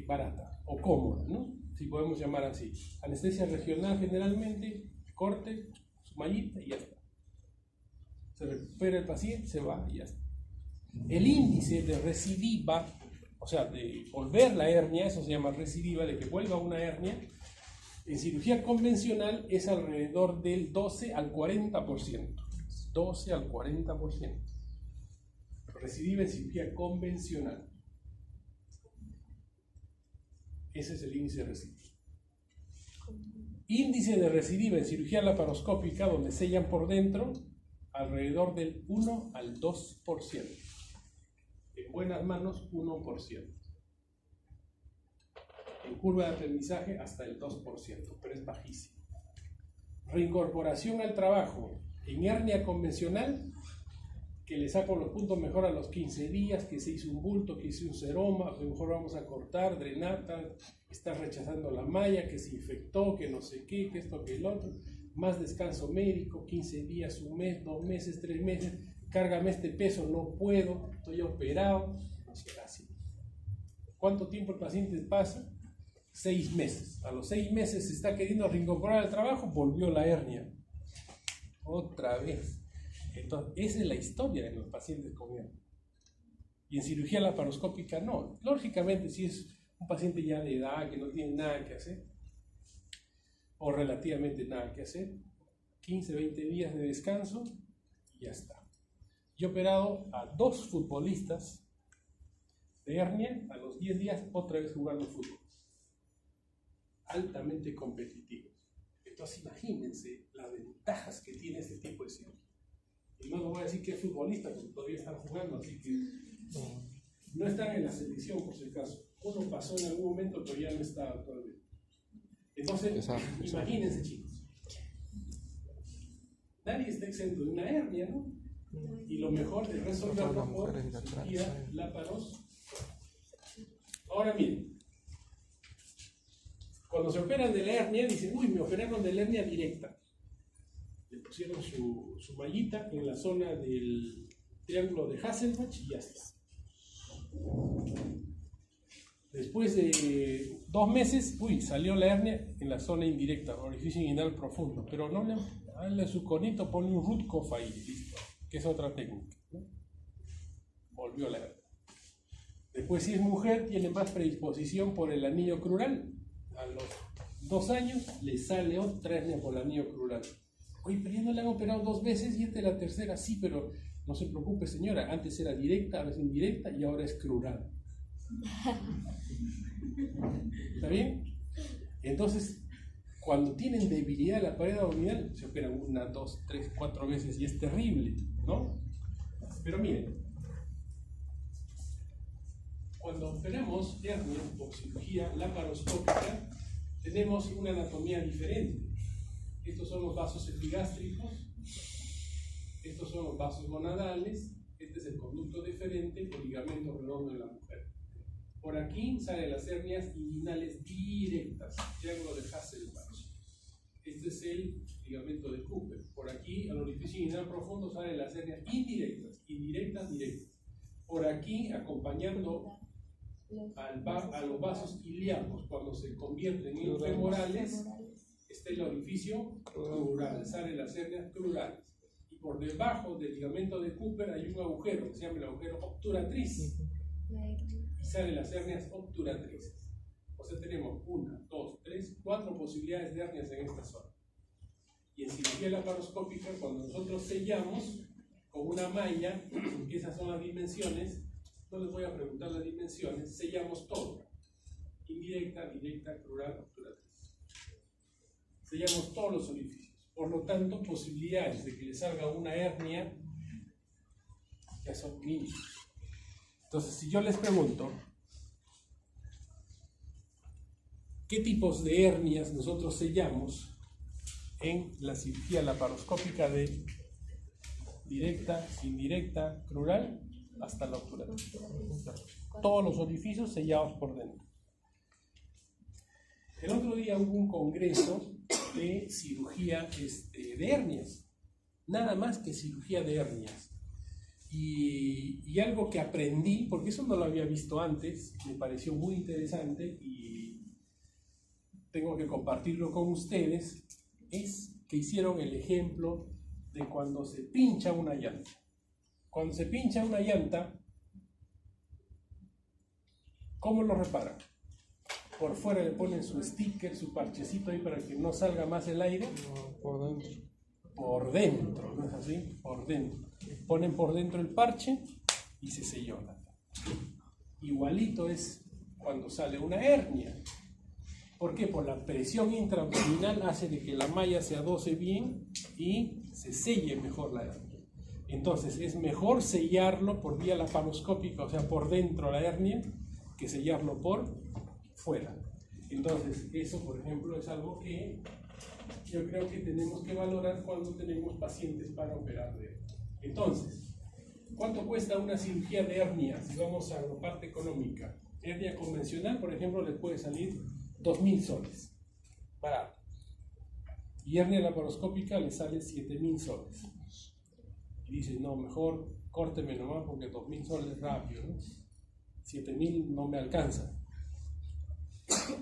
Speaker 1: barata o cómoda, ¿no? Si podemos llamar así. Anestesia regional generalmente, corte, su mallita y ya está. Se recupera el paciente, se va y ya está. El índice de recidiva, o sea, de volver la hernia, eso se llama recidiva, de que vuelva una hernia, en cirugía convencional es alrededor del 12 al 40%. 12 al 40%. Recidiva en cirugía convencional. Ese es el índice de recidiva. Índice de recidiva en cirugía laparoscópica, donde sellan por dentro, alrededor del 1 al 2%. En buenas manos, 1%. En curva de aprendizaje, hasta el 2%, pero es bajísimo. Reincorporación al trabajo en hernia convencional, que le saco los puntos mejor a los 15 días, que se hizo un bulto, que hizo un seroma, a lo mejor vamos a cortar, drenata, está rechazando la malla, que se infectó, que no sé qué, que esto, que el otro, más descanso médico, 15 días, un mes, 2 meses, 3 meses, cárgame este peso, no puedo, estoy operado, no sé, así. ¿Cuánto tiempo el paciente pasa? 6 meses. A los 6 meses se está queriendo reincorporar al trabajo, volvió la hernia. Otra vez. Entonces, esa es la historia de los pacientes con hernia. Y en cirugía laparoscópica no. Lógicamente, si es un paciente ya de edad que no tiene nada que hacer, o relativamente nada que hacer, 15, 20 días de descanso y ya está. Yo he operado a 2 futbolistas de hernia, a los 10 días otra vez jugando fútbol. Altamente competitivos. Entonces imagínense las ventajas que tiene este tipo de cirugía. Y no voy a decir que es futbolista, porque todavía están jugando, así que no están en la selección por si acaso. Uno pasó en algún momento, pero ya no está todavía. Entonces, imagínense, chicos. Nadie está exento de una hernia, ¿no? Y lo mejor es resolverlo por cirugía laparoscópica. Ahora miren, cuando se operan de la hernia, dicen, uy, me operaron de la hernia directa. Le pusieron su mallita en la zona del triángulo de Hasselbach y ya está. Después de 2 meses, uy, salió la hernia en la zona indirecta, orificio inguinal profundo, pero no le dale su conito, pone un Rutkopf ahí, listo, que es otra técnica, ¿no? Volvió la hernia. Después, si es mujer, tiene más predisposición por el anillo crural. A los 2 años le sale otra hernia por el anillo crural. Oye, pero ya no le han operado 2 veces y esta es la tercera, sí, pero no se preocupe, señora, antes era directa, ahora es indirecta y ahora es crural. ¿Está bien? Entonces, cuando tienen debilidad de la pared abdominal, se operan 1, 2, 3, 4 veces y es terrible, ¿no? Pero miren, cuando operamos hernia por cirugía laparoscópica, tenemos una anatomía diferente. Estos son los vasos epigástricos, estos son los vasos gonadales, este es el conducto deferente o ligamento redondo de la mujer. Por aquí salen las hernias inguinales directas, triángulo de Hasselbach. Este es el ligamento de Cooper. Por aquí, al orificio inguinal profundo, salen las hernias indirectas, directas. Por aquí, acompañando a los vasos ilíacos, cuando se convierten en femorales, está el orificio crural, salen las hernias crurales. Y por debajo del ligamento de Cooper hay un agujero que se llama el agujero obturatriz. Y salen las hernias obturatrices. O sea, tenemos 1, 2, 3, 4 posibilidades de hernias en esta zona. Y en cirugía laparoscópica, cuando nosotros sellamos con una malla, que esas son las dimensiones, no les voy a preguntar las dimensiones, sellamos todo. Indirecta, directa, crural, obturatriz. Sellamos todos los orificios. Por lo tanto, posibilidades de que le salga una hernia ya son mínimas. Entonces, si yo les pregunto, ¿qué tipos de hernias nosotros sellamos en la cirugía laparoscópica de directa, indirecta, crural, hasta la obturatriz? Todos los orificios sellados por dentro. El otro día hubo un congreso de cirugía de hernias, nada más que cirugía de hernias. Y algo que aprendí, porque eso no lo había visto antes, me pareció muy interesante y tengo que compartirlo con ustedes, es que hicieron el ejemplo de cuando se pincha una llanta. Cuando se pincha una llanta, ¿cómo lo reparan? Por fuera le ponen su sticker, su parchecito ahí para que no salga más el aire.
Speaker 3: No, por dentro.
Speaker 1: Por dentro, ¿no es así? Por dentro. Ponen por dentro el parche y se selló. Igualito es cuando sale una hernia. ¿Por qué? Por la presión intraabdominal hace de que la malla se adose bien y se selle mejor la hernia. Entonces es mejor sellarlo por vía laparoscópica, o sea, por dentro la hernia, que sellarlo por fuera. Entonces eso, por ejemplo, es algo que yo creo que tenemos que valorar cuando tenemos pacientes para operar de hernia. Entonces, ¿cuánto cuesta una cirugía de hernia? Si vamos a la parte económica, hernia convencional, por ejemplo, le puede salir 2.000 soles, barato. Y hernia laparoscópica le sale 7.000 soles. Y dice, no, mejor córteme nomás porque 2.000 soles rápido, ¿no? 7.000 no me alcanza.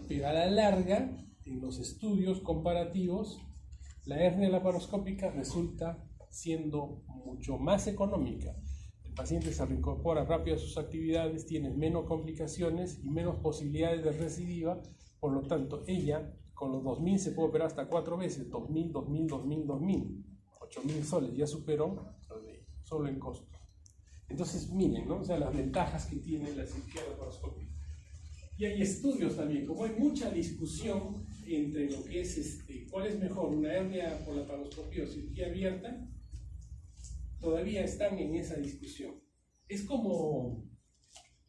Speaker 1: Pero a la larga, en los estudios comparativos, la hernia laparoscópica resulta siendo mucho más económica. El paciente se reincorpora rápido a sus actividades, tiene menos complicaciones y menos posibilidades de recidiva. Por lo tanto, ella con los 2.000 se puede operar hasta 4 veces, 2.000, 2.000, 2.000, 2.000, 8.000 soles, ya superó solo en costos. Entonces, miren, ¿no? O sea, las ventajas que tiene la cirugía laparoscópica. Y hay estudios también, como hay mucha discusión entre lo que es cuál es mejor, una hernia por laparoscopía o cirugía abierta, todavía están en esa discusión. Es como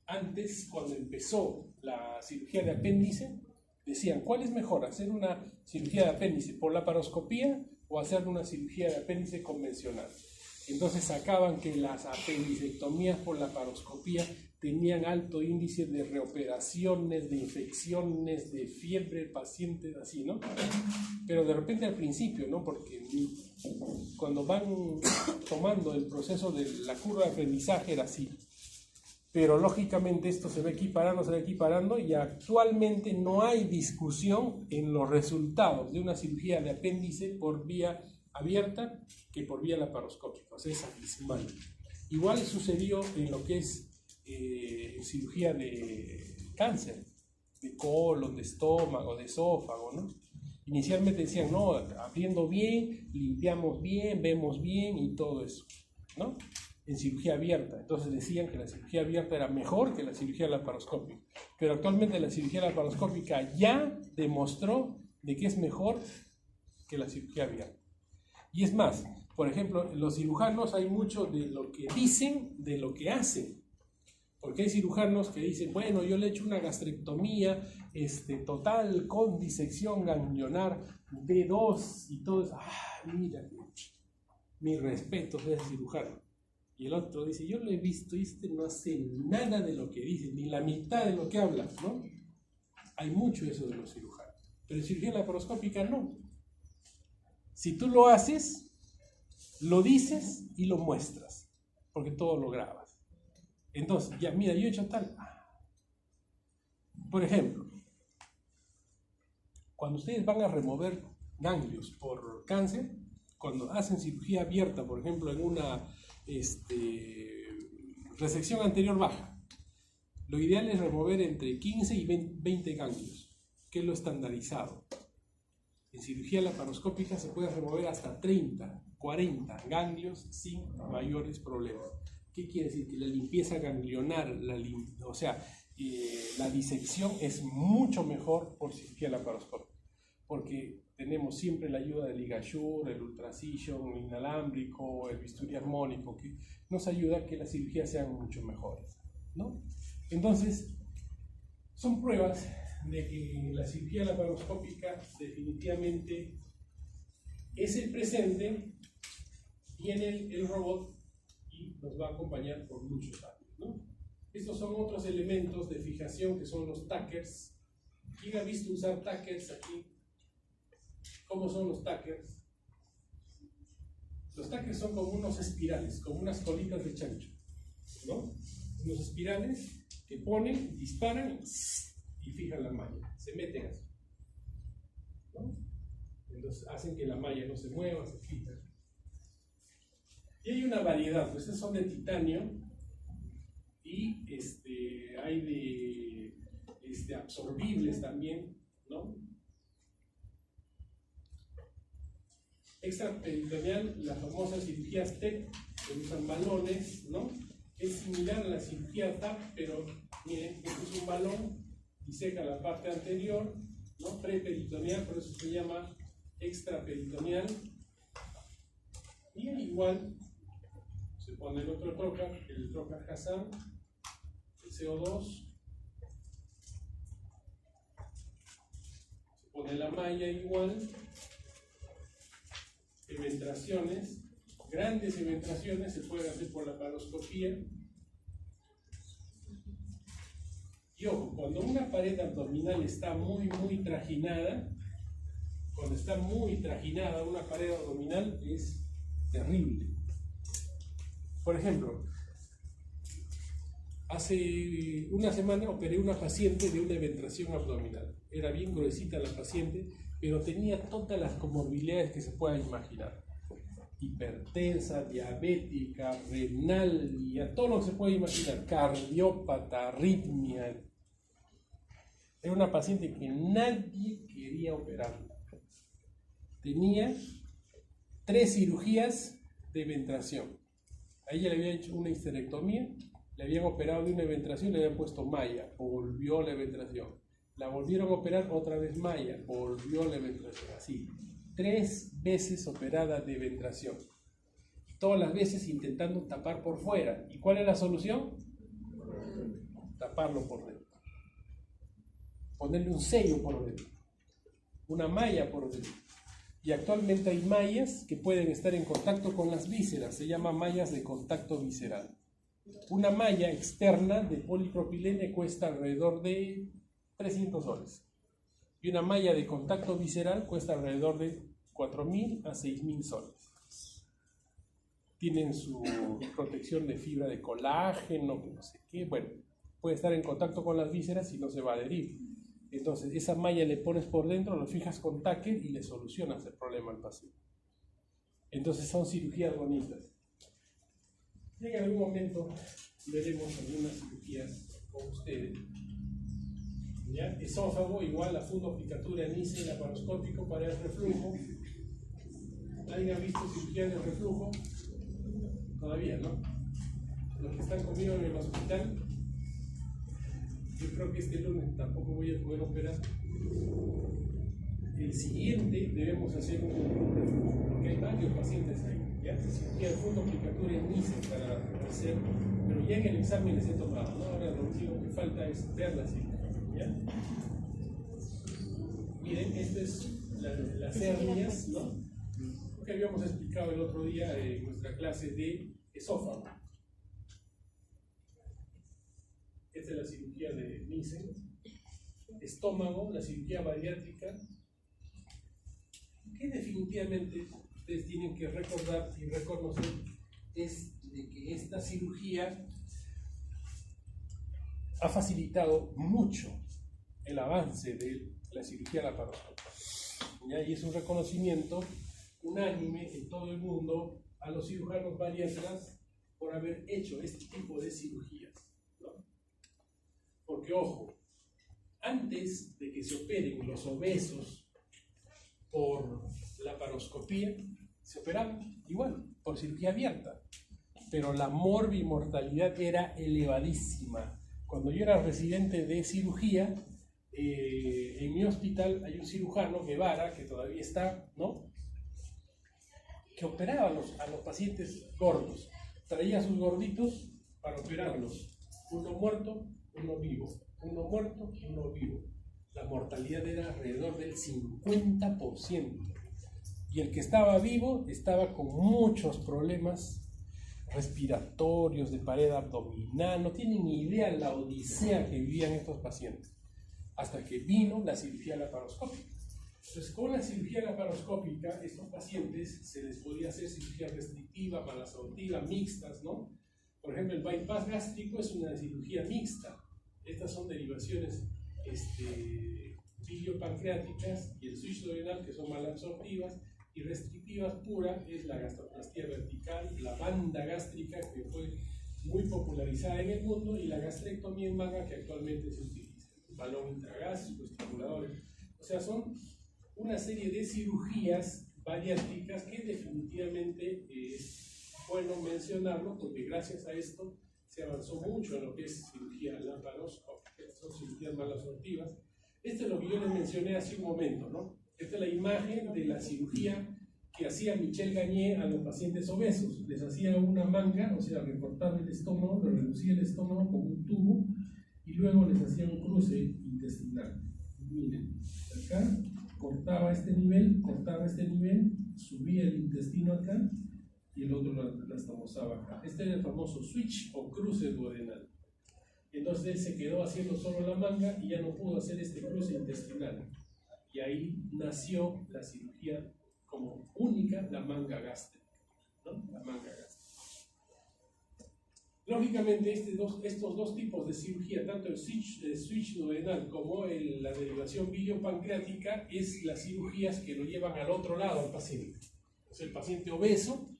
Speaker 1: antes, cuando empezó la cirugía de apéndice, decían, ¿cuál es mejor, hacer una cirugía de apéndice por laparoscopía o hacer una cirugía de apéndice convencional? Entonces sacaban que las apendicectomías por laparoscopía tenían alto índice de reoperaciones, de infecciones, de fiebre, pacientes así, ¿no? Pero de repente al principio, ¿no? Porque cuando van tomando el proceso de la curva de aprendizaje era así. Pero lógicamente esto se va equiparando y actualmente no hay discusión en los resultados de una cirugía de apéndice por vía abierta que por vía laparoscópica, o sea, es abismal. Igual sucedió en lo que es cirugía de cáncer, de colon, de estómago, de esófago, ¿no? Inicialmente decían, no, abriendo bien, limpiamos bien, vemos bien y todo eso, ¿no? En cirugía abierta. Entonces decían que la cirugía abierta era mejor que la cirugía laparoscópica. Pero actualmente la cirugía laparoscópica ya demostró de que es mejor que la cirugía abierta. Y es más, por ejemplo, los cirujanos hay mucho de lo que dicen, de lo que hacen. Porque hay cirujanos que dicen, bueno, yo le he hecho una gastrectomía total con disección ganglionar B2 y todo eso. Mira, mi respeto a ese cirujano. Y el otro dice, yo lo he visto y no hace nada de lo que dice, ni la mitad de lo que habla, ¿no? Hay mucho eso de los cirujanos. Pero en cirugía laparoscópica no. Si tú lo haces, lo dices y lo muestras, porque todo lo grabas. Entonces, ya, mira, yo he hecho tal. Por ejemplo, cuando ustedes van a remover ganglios por cáncer, cuando hacen cirugía abierta, por ejemplo, en una resección anterior baja, lo ideal es remover entre 15 y 20 ganglios, que es lo estandarizado. En cirugía laparoscópica se puede remover hasta 30, 40 ganglios sin mayores problemas. ¿Qué quiere decir? Que la limpieza ganglionar, la disección es mucho mejor por cirugía laparoscópica, porque tenemos siempre la ayuda del ligature, el ultracillo inalámbrico, el bisturí armónico, que nos ayuda a que las cirugías sean mucho mejores, ¿no? Entonces, son pruebas de que la cirugía laparoscópica definitivamente es el presente, viene el robot y nos va a acompañar por muchos años, ¿no? Estos son otros elementos de fijación que son los tackers. ¿Quién ha visto usar tackers aquí? ¿Cómo son los tackers? Los tackers son como unos espirales, como unas colitas de chancho, ¿no? Unos espirales que ponen, disparan y fijan la malla, se meten así, ¿no? Entonces hacen que la malla no se mueva, se fija. Y hay una variedad, pues estos son de titanio y hay de absorbibles también, ¿no? Extraperitoneal, las famosas cirugías TEC, que usan balones, ¿no? Es similar a la cirugía TAP, pero miren, este es un balón, diseca la parte anterior ¿no? Preperitoneal, por eso se llama extraperitoneal. Y igual se pone el otro trocar, el trocar Hassan, el CO2. Se pone la malla igual. Eventraciones, grandes eventraciones se pueden hacer por la laparoscopía. Y ojo, cuando una pared abdominal está muy trajinada, cuando está muy trajinada una pared abdominal es terrible. Por ejemplo, hace una semana operé una paciente de una eventración abdominal. Era bien gruesita la paciente, pero tenía todas las comorbilidades que se puedan imaginar. Hipertensa, diabética, renal, y a todo lo que se puede imaginar, cardiópata, arritmia. Era una paciente que nadie quería operarla. Tenía 3 cirugías de eventración. A ella le habían hecho una histerectomía, le habían operado de una eventración, le habían puesto malla, volvió la eventración. La volvieron a operar otra vez malla, volvió la eventración. Así, 3 veces operada de eventración. Y todas las veces intentando tapar por fuera. ¿Y cuál es la solución? Taparlo por dentro. Ponerle un sello por dentro. Una malla por dentro. Y actualmente hay mallas que pueden estar en contacto con las vísceras, se llama mallas de contacto visceral. Una malla externa de polipropilene cuesta alrededor de 300 soles. Y una malla de contacto visceral cuesta alrededor de 4.000 a 6.000 soles. Tienen su protección de fibra de colágeno, no sé qué, bueno, puede estar en contacto con las vísceras y no se va a adherir. Entonces, esa malla le pones por dentro, lo fijas con tacker y le solucionas el problema al paciente. Entonces, son cirugías bonitas. Y en algún momento veremos algunas cirugías con ustedes. ¿Ya? Esófago, igual la fundoplicatura en ICE, laparoscópico para el reflujo. ¿Alguien ha visto cirugía de reflujo? Todavía, ¿no? Los que están conmigo en el hospital. Yo creo que este lunes tampoco voy a poder operar. El siguiente debemos hacer un reflujo, porque hay varios pacientes ahí. ¿Ya? Cirugía de fundoplicatura en ICE para hacer, pero ya en el examen les he tomado, ¿no? Ahora lo único que falta es ver la cirugía. ¿Ya? Miren, esto es las hernias, ¿no? Lo que habíamos explicado el otro día en nuestra clase de esófago. Esta es la cirugía de Nissen. Estómago, la cirugía bariátrica, que definitivamente ustedes tienen que recordar y reconocer es de que esta cirugía ha facilitado mucho el avance de la cirugía laparoscópica. Y es un reconocimiento unánime en todo el mundo a los cirujanos bariatras por haber hecho este tipo de cirugías, ¿no? Porque, ojo, antes de que se operen los obesos por laparoscopía, se operaban igual, por cirugía abierta, pero la morbimortalidad era elevadísima. Cuando yo era residente de cirugía, en mi hospital hay un cirujano, Guevara, que todavía está, ¿no? Que operaba a los pacientes gordos. Traía a sus gorditos para operarlos. Uno muerto, uno vivo. Uno muerto, uno vivo. La mortalidad era alrededor del 50%. Y el que estaba vivo estaba con muchos problemas respiratorios, de pared abdominal. No tienen ni idea la odisea que vivían estos pacientes. Hasta que vino la cirugía laparoscópica. Entonces, con la cirugía laparoscópica, estos pacientes se les podía hacer cirugía restrictiva, malasortiva, mixtas, ¿no? Por ejemplo, el bypass gástrico es una cirugía mixta. Estas son derivaciones biliopancreáticas y el switch duodenal, que son malabsortivas, y restrictivas pura es la gastroplastia vertical, la banda gástrica, que fue muy popularizada en el mundo, y la gastrectomía en manga, que actualmente se utiliza. Balón intragástrico, estimuladores. O sea, son una serie de cirugías bariátricas que definitivamente es bueno mencionarlo, porque gracias a esto se avanzó mucho en lo que es cirugía laparoscópica. Son cirugías malabsortivas. Esto es lo que yo les mencioné hace un momento, ¿no? Esta es la imagen de la cirugía que hacía Michel Gagné a los pacientes obesos. Les hacía una manga, o sea, recortaba el estómago, lo reducía el estómago con un tubo y luego les hacía un cruce intestinal. Miren, acá cortaba este nivel, subía el intestino acá y el otro la estomosaba acá. Este era el famoso switch o cruce duodenal. Entonces él se quedó haciendo solo la manga y ya no pudo hacer este cruce intestinal. Y ahí nació la cirugía como única, la manga gástrica, ¿no? La manga gástrica. Lógicamente, estos dos tipos de cirugía, tanto el switch duodenal como la derivación biliopancreática, es las cirugías que lo llevan al otro lado al paciente. Es el paciente obeso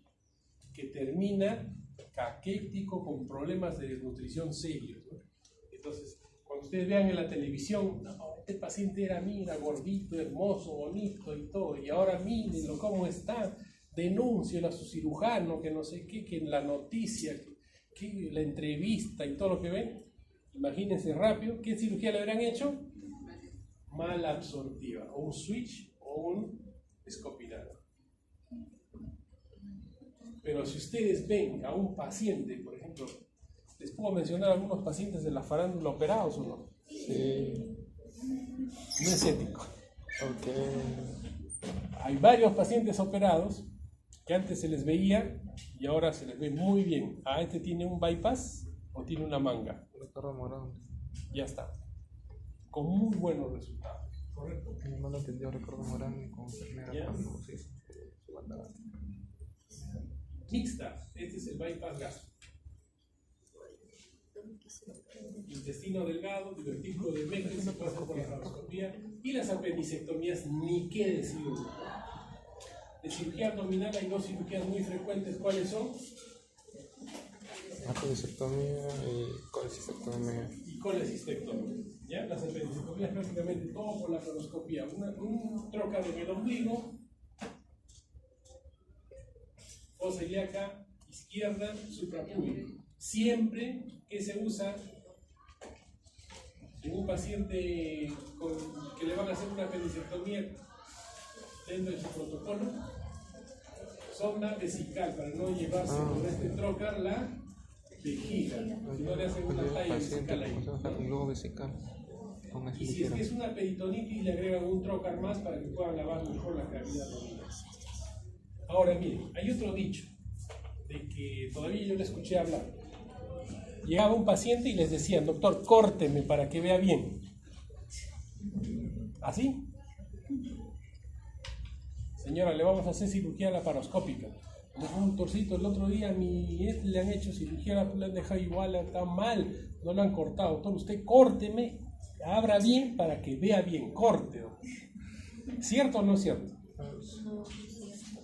Speaker 1: que termina caquético con problemas de desnutrición serios, ¿no? Entonces, cuando ustedes vean en la televisión, no, este paciente era gordito, hermoso, bonito y todo, y ahora mírenlo cómo está, denúncielo a su cirujano, que no sé qué, que en la noticia, que la entrevista y todo lo que ven, imagínense rápido, ¿qué cirugía le habrán hecho? Malabsortiva, o un switch o un escopinado. Pero si ustedes ven a un paciente, por ejemplo, ¿les puedo mencionar algunos pacientes de la farándula operados o no?
Speaker 3: Sí.
Speaker 1: No es ético.
Speaker 3: Okay.
Speaker 1: Hay varios pacientes operados que antes se les veía y ahora se les ve muy bien. Este tiene un bypass o tiene una manga.
Speaker 3: Ricardo Morán.
Speaker 1: Ya está. Con muy buenos resultados. ¿Correcto?
Speaker 3: Mi hermano atendió a Ricardo Morán con enfermera cuando se hizo su banda gástrica.
Speaker 1: Mixta. Este es el bypass gástrico. Intestino delgado, divertículo de Meckel, se pasa por la laparoscopía, y las apendicectomías, ni qué decir. De cirugía abdominal hay dos cirugías muy frecuentes. ¿Cuáles son?
Speaker 3: Apendicectomía y colecistectomía.
Speaker 1: Y colecistectomía. ¿Ya? Las apendicectomías prácticamente todo por la laparoscopía. Un trócaro en el ombligo, fosa ilíaca izquierda, suprapúbico. Siempre que se usa en un paciente que le van a hacer una apendicectomía dentro de su protocolo, sonda vesical para no llevarse con este trocar la vejiga, si no le hacen una talla vesical ahí. Y si es que es una peritonitis, le agregan un trocar más para que puedan lavar mejor la cavidad abdominal. Ahora miren, hay otro dicho de que todavía yo le escuché hablar. Llegaba un paciente y les decían, doctor, córteme para que vea bien. ¿Así? Señora, le vamos a hacer cirugía laparoscópica. Un doctorcito, el otro día le han hecho cirugía, le han dejado igual, está mal, no lo han cortado. Doctor, usted córteme, abra bien para que vea bien, corte. ¿Cierto o no es cierto?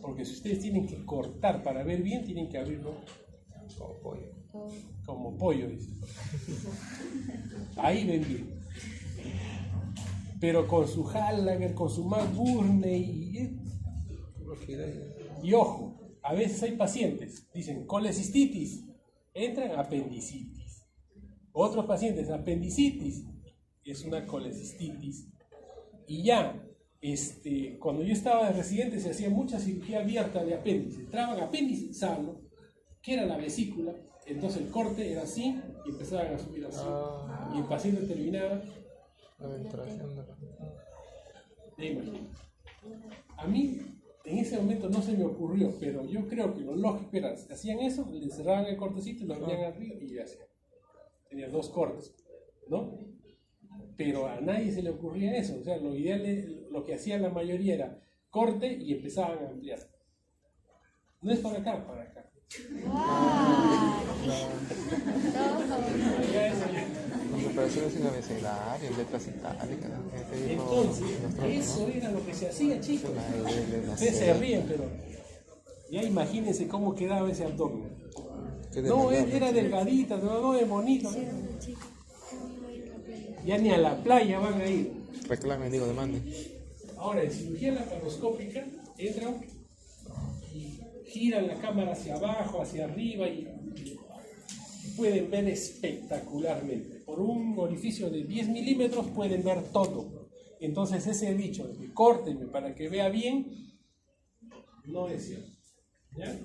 Speaker 1: Porque si ustedes tienen que cortar para ver bien, tienen que abrirlo
Speaker 3: como pollo.
Speaker 1: Como pollo, dice. Ahí ven bien. Pero con su Hallager, con su McBurney y ojo, a veces hay pacientes, dicen colecistitis, entran apendicitis. Otros pacientes, apendicitis, es una colecistitis. Y ya, cuando yo estaba de residente se hacía mucha cirugía abierta de apéndice. Entraban apéndice sano, que era la vesícula. Entonces el corte era así y empezaban a subir así. Y el paciente terminaba.
Speaker 3: La ventilación de
Speaker 1: imagino. A mí en ese momento no se me ocurrió, pero yo creo que lo lógico era, hacían eso, le cerraban el cortecito, lo abrían arriba y ya hacían. Tenía dos cortes, ¿no? Pero a nadie se le ocurría eso. O sea, lo ideal, lo que hacían la mayoría era corte y empezaban a ampliar. No es para acá, para acá.
Speaker 3: Las operaciones en abecedario, en letras itálicas.
Speaker 1: Entonces, eso era lo que se hacía, chicos. Ustedes se ríen, pero ya imagínense cómo quedaba ese abdomen. No, era delgadita, no es bonito. Ya ni a la playa van a ir.
Speaker 3: Reclamen, digo, demanden.
Speaker 1: Ahora, en cirugía laparoscópica, entran y giran la cámara hacia abajo, hacia arriba y pueden ver espectacularmente. Por un orificio de 10 milímetros pueden ver todo. Entonces ese dicho de que córteme para que vea bien, no es cierto. ¿Ya?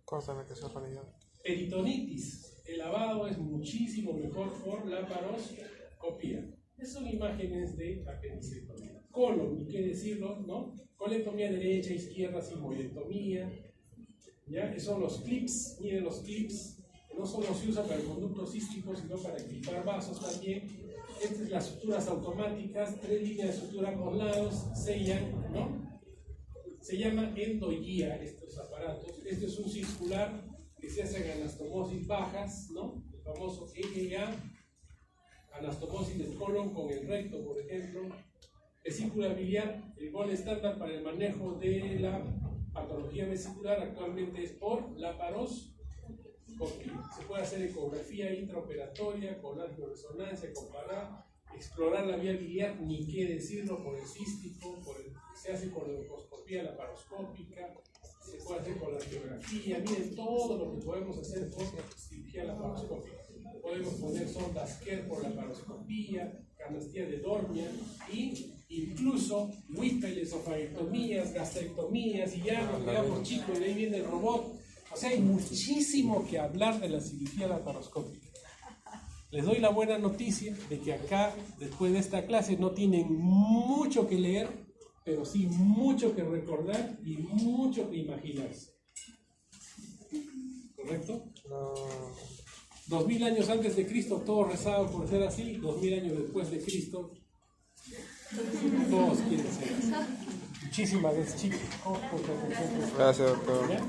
Speaker 3: Córtame que sea realidad.
Speaker 1: Peritonitis. El lavado es muchísimo mejor por laparoscopía. Son imágenes de apendicectomía. Colon, ni qué decirlo, ¿no? Colectomía derecha, izquierda, sigmoidectomía. ¿Ya? Esos son los clips. Miren los clips. No solo se usa para el conducto cístico, sino para clipar vasos también. Estas son las suturas automáticas, 3 líneas de sutura por lados, sellan, ¿no? Se llama endoguía estos aparatos. Este es un circular que se hace en anastomosis bajas, ¿no? El famoso EGA, anastomosis del colon con el recto, por ejemplo. Vesícula biliar, el gol estándar para el manejo de la patología vesicular actualmente es por laparoscopía. Se puede hacer ecografía intraoperatoria, con angioresonancia, comparar, explorar la vía biliar, ni qué decirlo, por el cístico, se hace con la endoscopía laparoscópica, se puede hacer con la angiografía. Miren todo lo que podemos hacer por cirugía laparoscópica. Podemos poner sondas Kerr por laparoscopía, canastía de Dornia y incluso Whipple, esofagectomías, gastrectomías, y ya nos quedamos chicos, de ahí viene el robot. O sea, hay muchísimo que hablar de la cirugía laparoscópica. Les doy la buena noticia de que acá, después de esta clase, no tienen mucho que leer, pero sí mucho que recordar y mucho que imaginarse. ¿Correcto?
Speaker 3: No.
Speaker 1: 2000 años antes de Cristo, todos rezaban por ser así. 2000 años después de Cristo, todos quieren ser así. Muchísimas gracias, chicos.
Speaker 3: Gracias, doctor.
Speaker 1: ¿Ya?